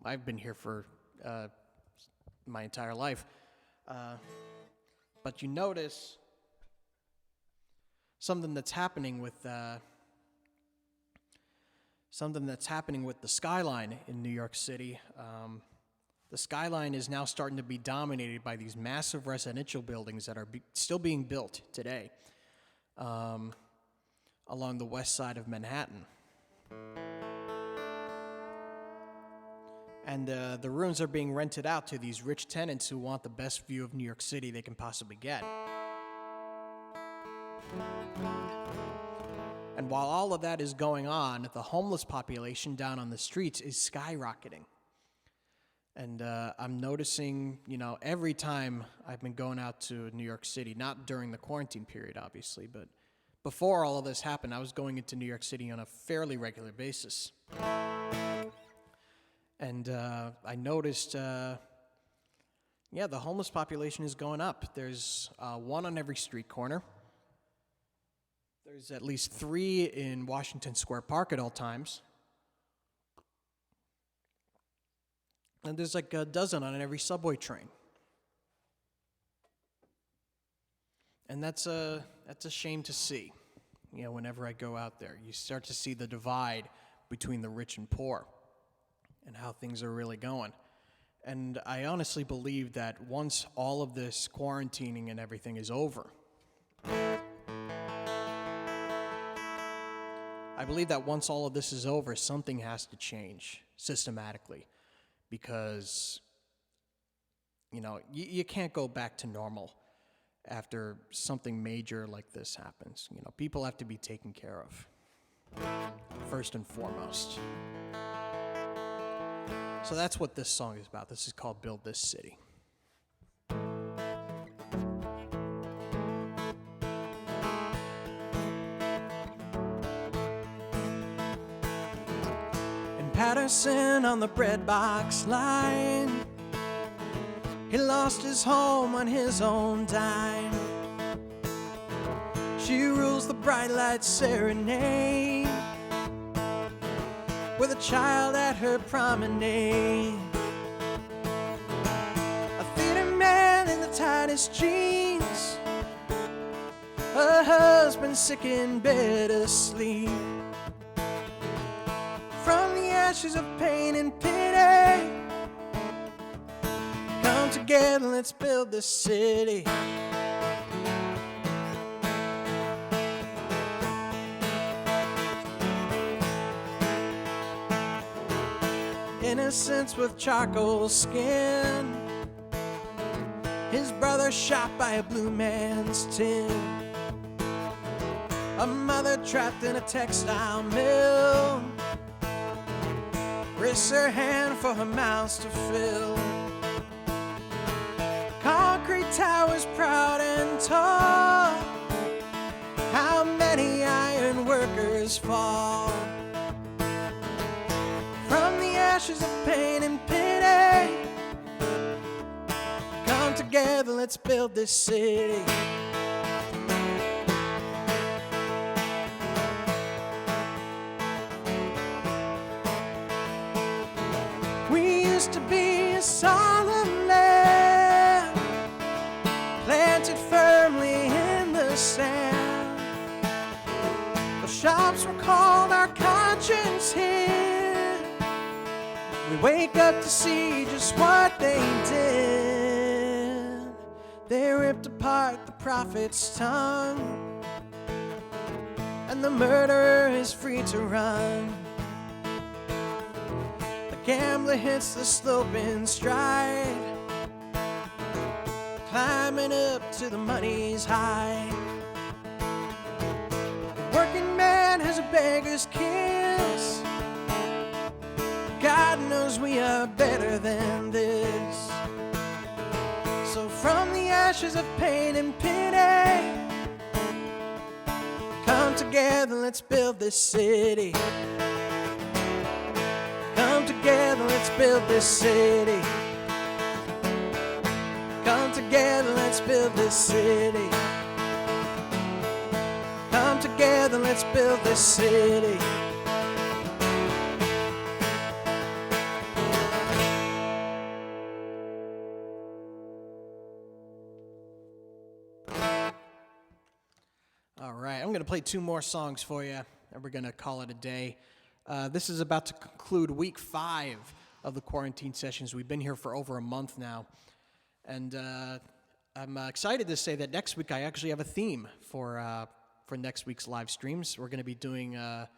A: I've been here for my entire life, but you notice something that's happening with the skyline in New York City. The skyline is now starting to be dominated by these massive residential buildings that are still being built today along the west side of Manhattan. And the rooms are being rented out to these rich tenants who want the best view of New York City they can possibly get. And while all of that is going on, the homeless population down on the streets is skyrocketing. And I'm noticing, every time I've been going out to New York City, not during the quarantine period, obviously, but before all of this happened, I was going into New York City on a fairly regular basis. And I noticed, the homeless population is going up. There's one on every street corner. There's at least 3 in Washington Square Park at all times. And there's like a dozen on every subway train. And that's a shame to see. Whenever I go out there, you start to see the divide between the rich and poor and how things are really going. And I honestly believe that once all of this quarantining and everything is over, something has to change systematically, because you can't go back to normal after something major like this happens. People have to be taken care of first and foremost. So that's what this song is about. This is called Build This City. In Patterson on the bread box line, he lost his home on his own dime. She rules the bright light serenade with a child at her promenade. A theater man in the tightest jeans, a husband sick in bed asleep. From the ashes of pain and pity, come together, let's build this city. Innocence with charcoal skin, his brother shot by a blue man's tin. A mother trapped in a textile mill, risks her hand for her mouths to fill. Concrete towers proud and tall, how many iron workers fall. From the ashes of pain and pity, come together, let's build this city. We used to be a solemn land, planted firmly in the sand. The shops were called our conscience here. We wake up to see just what they did. They ripped apart the prophet's tongue, and the murderer is free to run. The gambler hits the slope in stride, climbing up to the money's high. The working man has a beggar's kiss. God knows we are better than this. So from the ashes of pain and pity, come together, let's build this city. Come together, let's build this city. Come together, let's build this city. Come together, let's build this city. All right, I'm going to play two more songs for you, and we're going to call it a day. This is about to conclude week 5 of the quarantine sessions. We've been here for over a month now, and I'm excited to say that next week I actually have a theme for next week's live streams. We're going to be doing the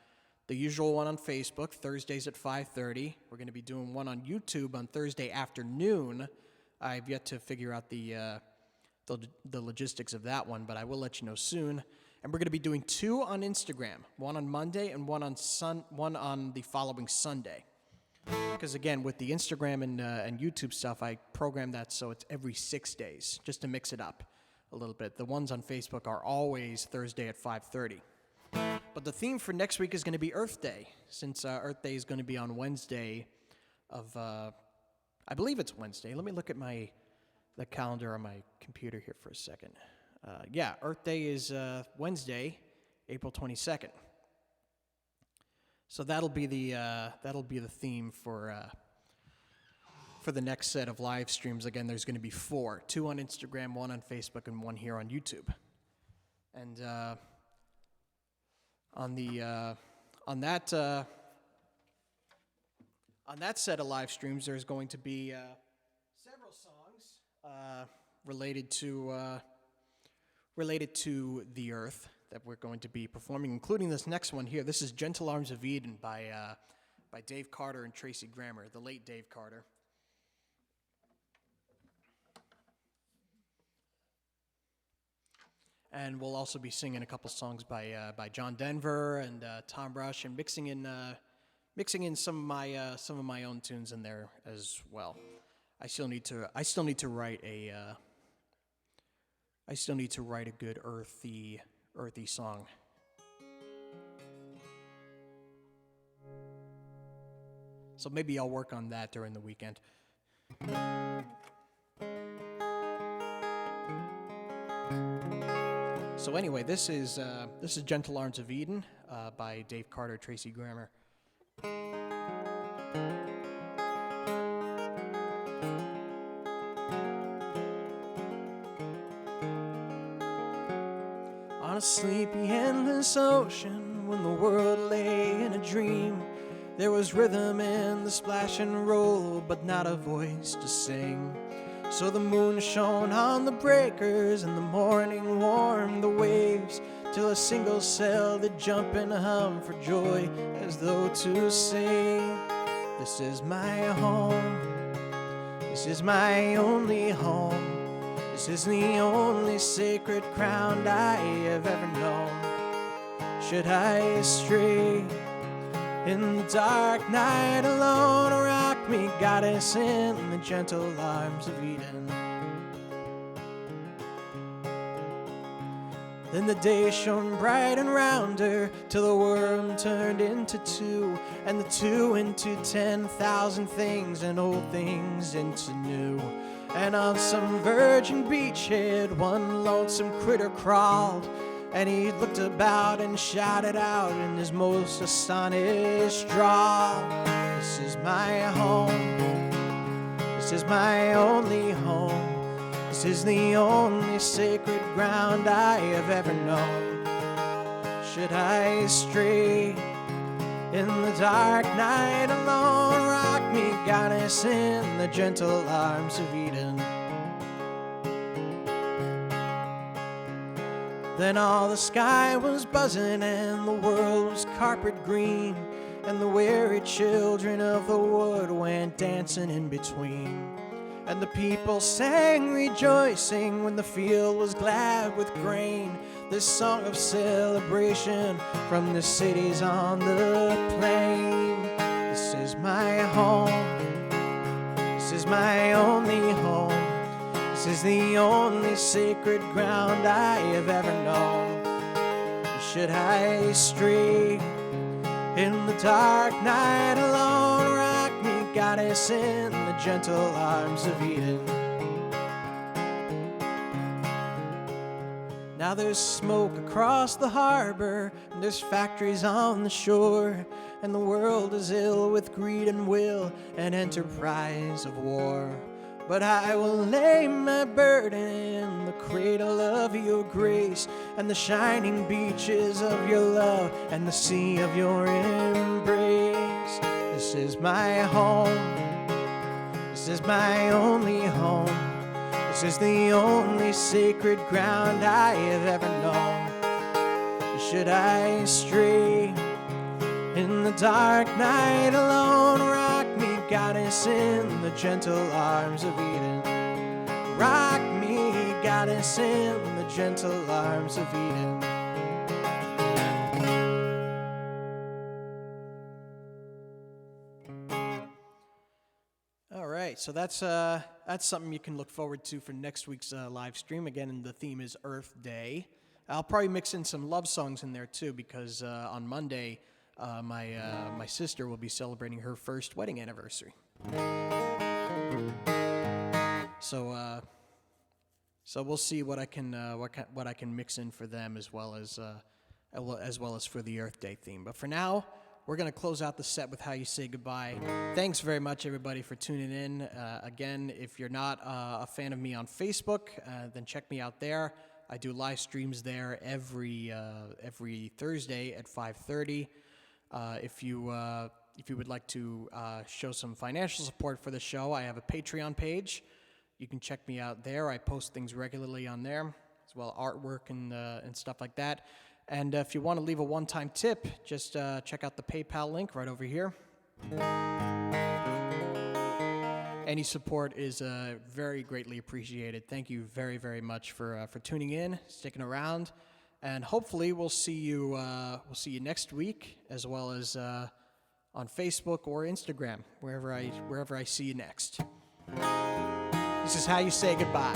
A: usual one on Facebook, Thursdays at 5:30. We're going to be doing one on YouTube on Thursday afternoon. I've yet to figure out the logistics of that one, but I will let you know soon. And we're going to be doing 2 on Instagram, one on Monday and one on the following Sunday. Because again, with the Instagram and YouTube stuff, I program that so it's every 6 days, just to mix it up a little bit. The ones on Facebook are always Thursday at 5:30. But the theme for next week is going to be Earth Day, since Earth Day is going to be on Wednesday of, I believe it's Wednesday. Let me look at the calendar on my computer here for a second. Yeah, Earth Day is Wednesday, April 22nd. So that'll be the theme for the next set of live streams. Again, there's going to be 4: 2 on Instagram, 1 on Facebook, and 1 here on YouTube. And on that set of live streams, there's going to be several songs related to the Earth that we're going to be performing, including this next one here. This is Gentle Arms of Eden by Dave Carter and Tracy Grammer, the late Dave Carter. And we'll also be singing a couple songs by John Denver and Tom Rush, and mixing in mixing in some of my own tunes in there as well. I still need to write a good earthy song. So maybe I'll work on that during the weekend. So anyway, this is Gentle Arms of Eden by Dave Carter, Tracy Grammer. On a sleepy, endless ocean, when the world lay in a dream, there was rhythm in the splash and roll, but not a voice to sing. So the moon shone on the breakers, and the morning warmed the waves, till a single cell did jump and hum for joy, as though to say, this is my home, this is my only home, this is the only sacred ground I have ever known. Should I stray in the dark night alone, rock me, goddess, in the gentle arms of Eden. Then the day shone bright and round her, till the world turned into two, and the two into 10,000 things, and old things into new. And on some virgin beachhead, one lonesome critter crawled, and he looked about and shouted out in his most astonished drawl, this is my home, this is my only home, this is the only sacred ground I have ever known. Should I stray in the dark night alone, rock me, goddess, in the gentle arms of Eden. Then all the sky was buzzing and the world was carpet green, and the weary children of the wood went dancing in between. And the people sang rejoicing when the field was glad with grain, this song of celebration from the cities on the plain. This is my home, this is my only home, this is the only sacred ground I have ever known. Should I stray in the dark night alone, rock me, goddess, in the gentle arms of Eden. Now there's smoke across the harbor, and there's factories on the shore, and the world is ill with greed and will and enterprise of war. But I will lay my burden in the cradle of your grace, and the shining beaches of your love, and the sea of your embrace. This is my home, this is my only home, this is the only sacred ground I have ever known. Should I stray in the dark night alone, rock me, goddess, in the gentle arms of Eden. Rock me, goddess, in the gentle arms of Eden. All right, so that's something you can look forward to for next week's live stream. Again, the theme is Earth Day. I'll probably mix in some love songs in there too, because on Monday, my sister will be celebrating her first wedding anniversary. So we'll see what I can mix in for them, as well as for the Earth Day theme. But for now, we're going to close out the set with How You Say Goodbye. Thanks very much, everybody, for tuning in. Again, if you're not a fan of me on Facebook, then check me out there. I do live streams there every Thursday at 5:30. If you would like to show some financial support for the show, I have a Patreon page. You can check me out there. I post things regularly on there, as well as artwork and stuff like that. And if you want to leave a one-time tip, just check out the PayPal link right over here. Any support is very greatly appreciated. Thank you very, very much for tuning in, sticking around, and hopefully we'll see you next week, as well as on Facebook or Instagram, wherever I see you next. This is how you say goodbye.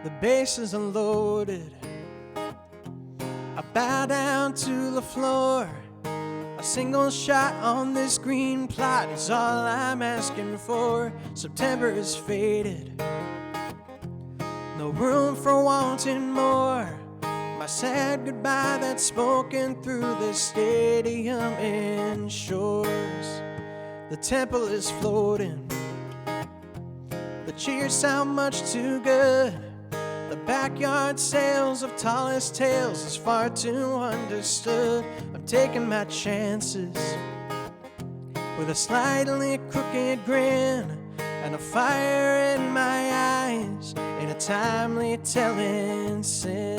A: The base is unloaded. I bow down to the floor. A single shot on this green plot is all I'm asking for. September is faded. No room for wanting more. My sad goodbye that's spoken through the stadium ensures. The temple is floating. The cheers sound much too good. The backyard sales of tallest tales is far too understood. I'm taking my chances with a slightly crooked grin and a fire in my eyes in a timely telling sin.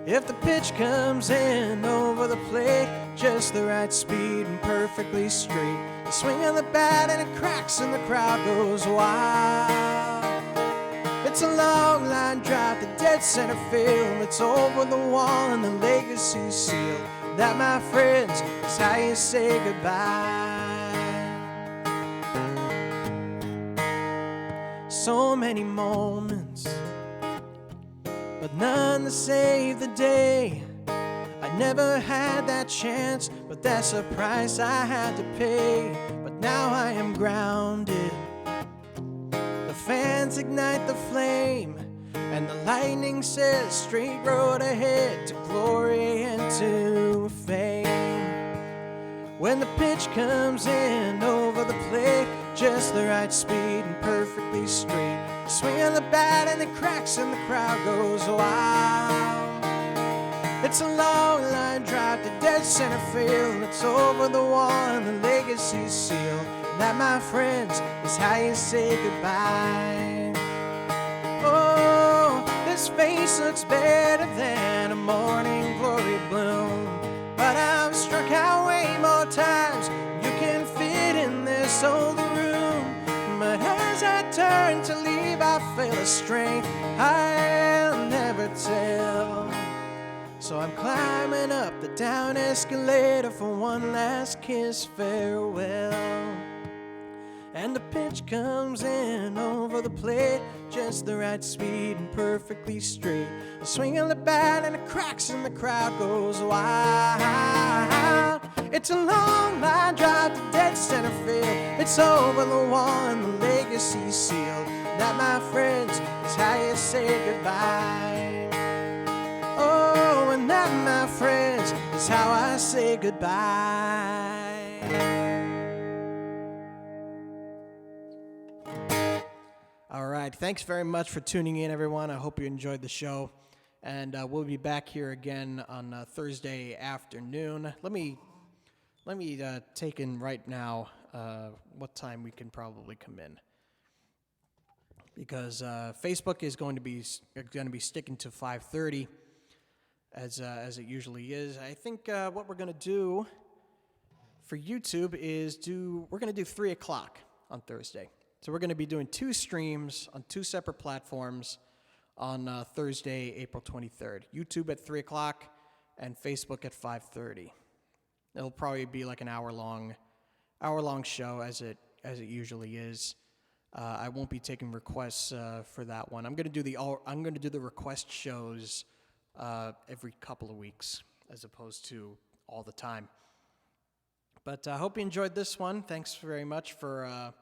A: If the pitch comes in over the plate, just the right speed and perfectly straight, the swing of the bat and it cracks and the crowd goes wild. It's a long line drive to dead center field. It's over the wall and the legacy's sealed. That, my friends, is how you say goodbye. So many moments, but none to save the day. I never had that chance, but that's a price I had to pay. But now I am grounded. The fans ignite the flame, and the lightning says straight road ahead to glory and to fame. When the pitch comes in over the plate, just the right speed and perfectly straight, the swing of the bat and it cracks and the crowd goes wild. It's a long line drive to dead center field. It's over the wall and the legacy's sealed. That, my friends, is how you say goodbye. Oh, this face looks better than a morning glory bloom, but I've struck out way more times you can fit in this old room. But as I turn to leave, I feel a strength I'll never tell. So I'm climbing up the down escalator for one last kiss farewell. And the pitch comes in over the plate, just the right speed and perfectly straight. The swing of the bat and it cracks and the crowd goes wild. It's a long line drive to dead center field. It's over the wall and the legacy's sealed. That, my friends, is how you say goodbye. Oh, and that, my friends, is how I say goodbye. All right, thanks very much for tuning in, everyone. I hope you enjoyed the show, and we'll be back here again on Thursday afternoon. Let me take in right now what time we can probably come in, because Facebook is going to be sticking to 5:30 as it usually is. I think what we're going to do for YouTube is we're going to do 3 o'clock on Thursday. So we're going to be doing 2 streams on 2 separate platforms on Thursday, April 23rd. YouTube at 3 o'clock and Facebook at 5:30. It'll probably be like an hour-long show as it usually is. I won't be taking requests for that one. I'm going to do the request shows every couple of weeks as opposed to all the time. But I hope you enjoyed this one. Thanks very much for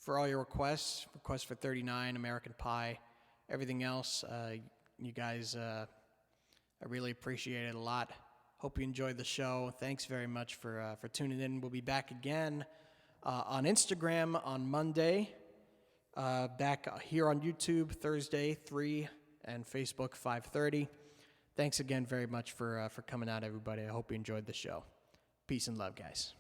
A: all your requests for 39, American Pie, everything else. You guys, I really appreciate it a lot. Hope you enjoyed the show. Thanks very much for tuning in. We'll be back again on Instagram on Monday, back here on YouTube Thursday, 3, and Facebook, 5:30. Thanks again very much for coming out, everybody. I hope you enjoyed the show. Peace and love, guys.